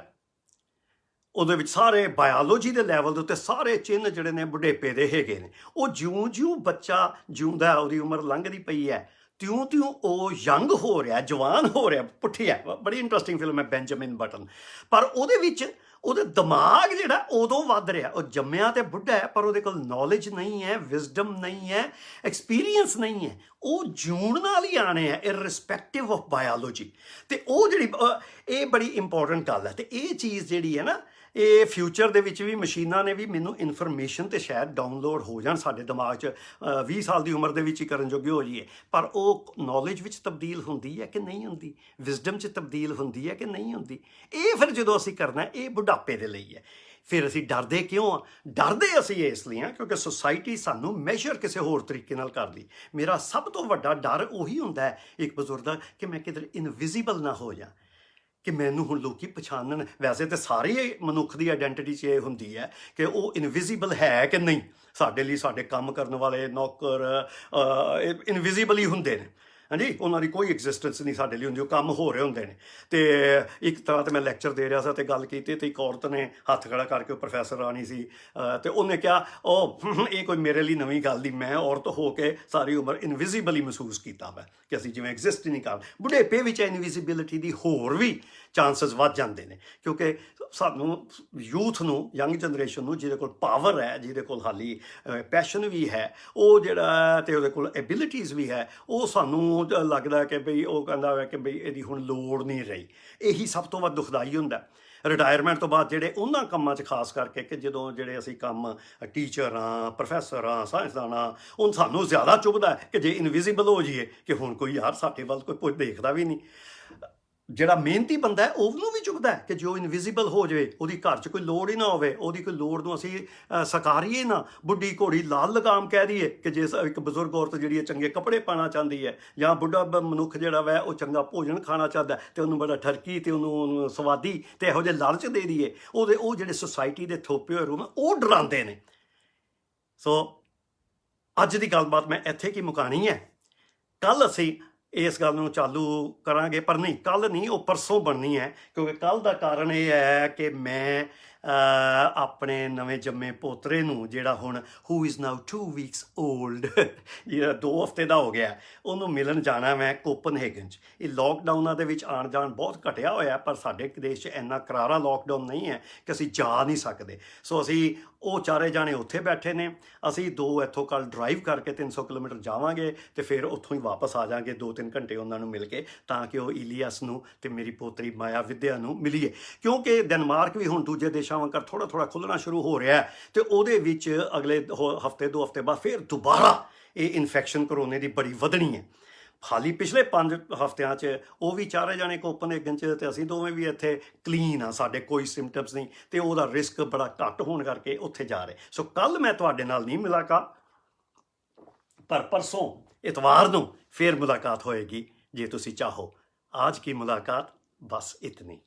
ਉਹਦੇ ਵਿੱਚ ਸਾਰੇ ਬਾਇਓਲੋਜੀ ਦੇ ਲੈਵਲ ਦੇ ਉੱਤੇ ਸਾਰੇ ਚਿੰਨ੍ਹ ਜਿਹੜੇ ਨੇ ਬੁਢੇਪੇ ਦੇ ਹੈਗੇ ਨੇ। ਉਹ ਜਿਉਂ-ਜਿਉਂ ਬੱਚਾ ਜਿਉਂਦਾ, ਉਹਦੀ ਉਮਰ ਲੰਘਦੀ ਪਈ ਹੈ, ਤਿਉਂ-ਤਿਉਂ ਉਹ ਯੰਗ ਹੋ ਰਿਹਾ, ਜਵਾਨ ਹੋ ਰਿਹਾ, ਪੁੱਠਿਆ। ਬੜੀ ਇੰਟਰਸਟਿੰਗ ਫਿਲਮ ਹੈ ਬੈਂਜਾਮਿਨ ਬਟਨ। ਪਰ ਉਹਦੇ ਵਿੱਚ ਉਹਦਾ ਦਿਮਾਗ ਜਿਹੜਾ ਉਦੋਂ ਵੱਧ ਰਿਹਾ। ਉਹ ਜੰਮਿਆ ਤੇ ਬੁੱਢਾ ਹੈ, ਪਰ ਉਹਦੇ ਕੋਲ ਨੌਲੇਜ ਨਹੀਂ ਹੈ, ਵਿਜ਼ਡਮ ਨਹੀਂ ਹੈ, ਐਕਸਪੀਰੀਅੰਸ ਨਹੀਂ ਹੈ। ਉਹ ਜਿਉਣ ਨਾਲ ਹੀ ਆਣੇ ਹੈ ਇਰਰਿਸਪੈਕਟਿਵ ਆਫ ਬਾਇਓਲੋਜੀ। ਅਤੇ ਉਹ ਜਿਹੜੀ ਇਹ ਬੜੀ ਇੰਪੋਰਟੈਂਟ ਗੱਲ ਹੈ। ਅਤੇ ਇਹ ਚੀਜ਼ ਜਿਹੜੀ ਹੈ ਨਾ, ਇਹ ਫਿਊਚਰ ਦੇ ਵਿੱਚ ਵੀ ਮਸ਼ੀਨਾਂ ਨੇ ਵੀ ਮੈਨੂੰ ਇਨਫੋਰਮੇਸ਼ਨ ਤੇ ਸ਼ਾਇਦ ਡਾਊਨਲੋਡ ਹੋ ਜਾਣ ਸਾਡੇ ਦਿਮਾਗ 'ਚ, 20 ਸਾਲ ਦੀ ਉਮਰ ਦੇ ਵਿੱਚ ਹੀ ਕਰਨ ਜੋਗੇ ਹੋ ਜਾਈਏ, ਪਰ ਉਹ ਨੌਲੇਜ ਵਿੱਚ ਤਬਦੀਲ ਹੁੰਦੀ ਹੈ ਕਿ ਨਹੀਂ ਹੁੰਦੀ, ਵਿਜ਼ਡਮ 'ਚ ਤਬਦੀਲ ਹੁੰਦੀ ਹੈ ਕਿ ਨਹੀਂ ਹੁੰਦੀ। ਇਹ ਫਿਰ ਜਦੋਂ ਅਸੀਂ ਕਰਨਾ, ਇਹ ਬੁਢਾਪੇ ਦੇ ਲਈ ਹੈ। ਫਿਰ ਅਸੀਂ ਡਰਦੇ ਕਿਉਂ ਆ? ਡਰਦੇ ਅਸੀਂ ਇਸ ਲਈ ਹਾਂ ਕਿਉਂਕਿ ਸੁਸਾਇਟੀ ਸਾਨੂੰ ਮੈਸ਼ਰ ਕਿਸੇ ਹੋਰ ਤਰੀਕੇ ਨਾਲ ਕਰਦੀ। ਮੇਰਾ ਸਭ ਤੋਂ ਵੱਡਾ ਡਰ ਉਹੀ ਹੁੰਦਾ ਹੈ ਇੱਕ ਬਜ਼ੁਰਗ ਦਾ, ਕਿ ਮੈਂ ਕਿਧਰ ਇਨਵਿਜ਼ੀਬਲ ਨਾ ਹੋ ਜਾ, ਕਿ ਮੈਨੂੰ ਹੁਣ ਲੋਕੀ ਪਛਾਣਨ। ਵੈਸੇ ਤਾਂ ਸਾਰੀ ਮਨੁੱਖ ਦੀ ਆਈਡੈਂਟੀਟੀ 'ਚ ਇਹ ਹੁੰਦੀ ਹੈ ਕਿ ਉਹ ਇਨਵਿਜ਼ੀਬਲ ਹੈ ਕਿ ਨਹੀਂ। ਸਾਡੇ ਲਈ ਸਾਡੇ ਕੰਮ ਕਰਨ ਵਾਲੇ ਨੌਕਰ ਇਨਵਿਜ਼ੀਬਲ ਹੀ ਹੁੰਦੇ ਨੇ, ਹਾਂਜੀ, ਉਹਨਾਂ ਦੀ ਕੋਈ ਐਗਜ਼ਿਸਟੈਂਸ ਨਹੀਂ ਸਾਡੇ ਲਈ ਹੁੰਦੀ, ਉਹ ਕੰਮ ਹੋ ਰਹੇ ਹੁੰਦੇ ਨੇ। ਅਤੇ ਇੱਕ ਤਰ੍ਹਾਂ 'ਤੇ ਮੈਂ ਲੈਕਚਰ ਦੇ ਰਿਹਾ ਸੀ ਅਤੇ ਗੱਲ ਕੀਤੀ, ਅਤੇ ਇੱਕ ਔਰਤ ਨੇ ਹੱਥ ਖੜਾ ਕਰਕੇ, ਉਹ ਪ੍ਰੋਫੈਸਰ ਰਾਣੀ ਸੀ, ਅਤੇ ਉਹਨੇ ਕਿਹਾ ਉਹ ਇਹ ਕੋਈ ਮੇਰੇ ਲਈ ਨਵੀਂ ਗੱਲ ਦੀ, ਮੈਂ ਔਰਤ ਹੋ ਕੇ ਸਾਰੀ ਉਮਰ ਇਨਵਿਜ਼ੀਬਲ ਹੀ ਮਹਿਸੂਸ ਕੀਤਾ ਵਾ ਕਿ ਅਸੀਂ ਜਿਵੇਂ ਐਗਜ਼ਿਸਟ ਹੀ ਨਹੀਂ ਕਰ। ਬੁਢੇਪੇ ਵਿੱਚ ਇਨਵਿਜ਼ੀਬਿਲਿਟੀ ਦੀ ਹੋਰ ਵੀ ਚਾਂਸਸ ਵੱਧ ਜਾਂਦੇ ਨੇ ਕਿਉਂਕਿ ਸਾਨੂੰ ਯੂਥ ਨੂੰ, ਯੰਗ ਜਨਰੇਸ਼ਨ ਨੂੰ, ਜਿਹਦੇ ਕੋਲ ਪਾਵਰ ਹੈ, ਜਿਹਦੇ ਕੋਲ ਹਾਲੀ ਪੈਸ਼ਨ ਵੀ ਹੈ, ਉਹ ਜਿਹੜਾ ਅਤੇ ਉਹਦੇ ਕੋਲ ਐਬਿਲਿਟੀਜ਼ ਵੀ ਹੈ, ਉਹ ਸਾਨੂੰ ਲੱਗਦਾ ਕਿ ਬਈ ਉਹ ਕਹਿੰਦਾ ਹੈ ਕਿ ਬਈ ਇਹਦੀ ਹੁਣ ਲੋੜ ਨਹੀਂ ਰਹੀ। ਇਹੀ ਸਭ ਤੋਂ ਵੱਧ ਦੁਖਦਾਈ ਹੁੰਦਾ ਰਿਟਾਇਰਮੈਂਟ ਤੋਂ ਬਾਅਦ, ਜਿਹੜੇ ਉਹਨਾਂ ਕੰਮਾਂ 'ਚ ਖਾਸ ਕਰਕੇ ਕਿ ਜਦੋਂ ਜਿਹੜੇ ਅਸੀਂ ਕੰਮ ਟੀਚਰ ਹਾਂ, ਪ੍ਰੋਫੈਸਰ ਹਾਂ, ਸਾਇੰਸਦਾਨ ਹਾਂ, ਉਹ ਸਾਨੂੰ ਜ਼ਿਆਦਾ ਚੁੱਭਦਾ ਕਿ ਜੇ ਇਨਵਿਜ਼ੀਬਲ ਹੋ ਜਾਈਏ ਕਿ ਹੁਣ ਕੋਈ ਯਾਰ ਸਾਡੇ ਵੱਲ ਕੋਈ ਦੇਖਦਾ ਵੀ ਨਹੀਂ। ਜਿਹੜਾ ਮਿਹਨਤੀ ਬੰਦਾ ਹੈ ਉਹਨੂੰ ਵੀ ਚੁੱਭਦਾ ਕਿ ਜੋ ਇਨਵਿਜ਼ੀਬਲ ਹੋ ਜਾਵੇ, ਉਹਦੀ ਘਰ 'ਚ ਕੋਈ ਲੋੜ ਹੀ ਨਾ ਹੋਵੇ, ਉਹਦੀ ਕੋਈ ਲੋੜ ਨੂੰ ਅਸੀਂ ਸਕਾਰੀਏ ਨਾ, ਬੁੱਢੀ ਘੋੜੀ ਲਾਲ ਲਗਾਮ ਕਹਿ ਦਈਏ ਕਿ ਜੇ ਇੱਕ ਬਜ਼ੁਰਗ ਔਰਤ ਜਿਹੜੀ ਹੈ ਚੰਗੇ ਕੱਪੜੇ ਪਾਉਣਾ ਚਾਹੁੰਦੀ ਹੈ, ਜਾਂ ਬੁੱਢਾ ਮਨੁੱਖ ਜਿਹੜਾ ਵੈ ਉਹ ਚੰਗਾ ਭੋਜਨ ਖਾਣਾ ਚਾਹੁੰਦਾ ਅਤੇ ਉਹਨੂੰ ਬੜਾ ਠਰਕੀ ਅਤੇ ਉਹਨੂੰ ਸਵਾਦੀ ਅਤੇ ਇਹੋ ਜਿਹੇ ਲਾਲਚ ਦੇ ਦਈਏ, ਉਹ ਜਿਹੜੇ ਸੁਸਾਇਟੀ ਦੇ ਥੋਪੇ ਹੋਏ ਰੂਮ ਉਹ ਡਰਾਉਂਦੇ ਨੇ। ਸੋ ਅੱਜ ਦੀ ਗੱਲਬਾਤ ਮੈਂ ਇੱਥੇ ਕੀ ਮੁਕਾਣੀ ਹੈ। ਕੱਲ੍ਹ ਅਸੀਂ ਇਸ ਗੱਲ ਨੂੰ ਚਾਲੂ ਕਰਾਂਗੇ, ਪਰ ਨਹੀਂ ਕੱਲ੍ਹ ਨਹੀਂ, ਉਹ ਪਰਸੋਂ ਬਣਨੀ ਹੈ ਕਿਉਂਕਿ ਕੱਲ੍ਹ ਦਾ ਕਾਰਨ ਇਹ ਹੈ ਕਿ ਮੈਂ ਆਪਣੇ ਨਵੇਂ ਜੰਮੇ ਪੋਤਰੇ ਨੂੰ, ਜਿਹੜਾ ਹੁਣ who is now 2 weeks old, ਜਿਹੜਾ 2 ਹਫ਼ਤੇ ਦਾ ਹੋ ਗਿਆ, ਉਹਨੂੰ ਮਿਲਣ ਜਾਣਾ ਮੈਂ ਕੋਪਨਹੇਗਨ 'ਚ। ਇਹ ਲੋਕਡਾਊਨਾਂ ਦੇ ਵਿੱਚ ਆਉਣ ਜਾਣ ਬਹੁਤ ਘਟਿਆ ਹੋਇਆ, ਪਰ ਸਾਡੇ ਦੇਸ਼ 'ਚ ਇੰਨਾ ਕਰਾਰਾ ਲੋਕਡਾਊਨ ਨਹੀਂ ਹੈ ਕਿ ਅਸੀਂ ਜਾ ਨਹੀਂ ਸਕਦੇ। ਸੋ ਅਸੀਂ ਉਹ ਚਾਰੇ ਜਾਣੇ ਉੱਥੇ ਬੈਠੇ ਨੇ, ਅਸੀਂ 2 ਇੱਥੋਂ ਕੱਲ੍ਹ ਡਰਾਈਵ ਕਰਕੇ 300 ਕਿਲੋਮੀਟਰ ਜਾਵਾਂਗੇ ਅਤੇ ਫਿਰ ਉੱਥੋਂ ਹੀ ਵਾਪਸ ਆ ਜਾਵਾਂਗੇ 2-3 ਘੰਟੇ ਉਹਨਾਂ ਨੂੰ ਮਿਲ ਕੇ, ਤਾਂ ਕਿ ਉਹ ਇਲੀਅਸ ਨੂੰ ਅਤੇ ਮੇਰੀ ਪੋਤਰੀ ਮਾਇਆ ਵਿਦਿਆ ਨੂੰ ਮਿਲੀਏ। ਕਿਉਂਕਿ ਡੈਨਮਾਰਕ ਵੀ ਹੁਣ ਦੂਜੇ ਦੇਸ਼ਾਂ ਵਾਂਗ ਥੋੜ੍ਹਾ ਥੋੜ੍ਹਾ ਖੁੱਲ੍ਹਣਾ ਸ਼ੁਰੂ ਹੋ ਰਿਹਾ ਹੈ, ਅਤੇ ਉਹਦੇ ਵਿੱਚ ਅਗਲੇ ਹਫ਼ਤੇ 2 ਹਫ਼ਤੇ ਬਾਅਦ ਫਿਰ ਦੁਬਾਰਾ ਇਹ ਇਨਫੈਕਸ਼ਨ ਕਰੋਨੇ ਦੀ ਬੜੀ ਵਧਣੀ ਹੈ। ਹਾਲੀ ਪਿਛਲੇ 5 ਹਫ਼ਤਿਆਂ 'ਚ ਉਹ ਵੀ ਚਾਰੇ ਜਾਣੇ ਕੋਪਨਹੇਗਨ 'ਚ, ਅਤੇ ਅਸੀਂ ਦੋਵੇਂ ਵੀ ਇੱਥੇ ਕਲੀਨ ਆ, ਸਾਡੇ ਕੋਈ ਸਿੰਪਟਮਸ ਨਹੀਂ, ਅਤੇ ਉਹਦਾ ਰਿਸਕ ਬੜਾ ਘੱਟ ਹੋਣ ਕਰਕੇ ਉੱਥੇ ਜਾ ਰਹੇ। ਸੋ ਕੱਲ੍ਹ ਮੈਂ ਤੁਹਾਡੇ ਨਾਲ ਨਹੀਂ ਮੁਲਾਕਾਤ, ਪਰ ਪਰਸੋਂ ਇਤਵਾਰ ਨੂੰ ਫਿਰ ਮੁਲਾਕਾਤ ਹੋਏਗੀ ਜੇ ਤੁਸੀਂ ਚਾਹੋ। आज की मुलाकात बस इतनी।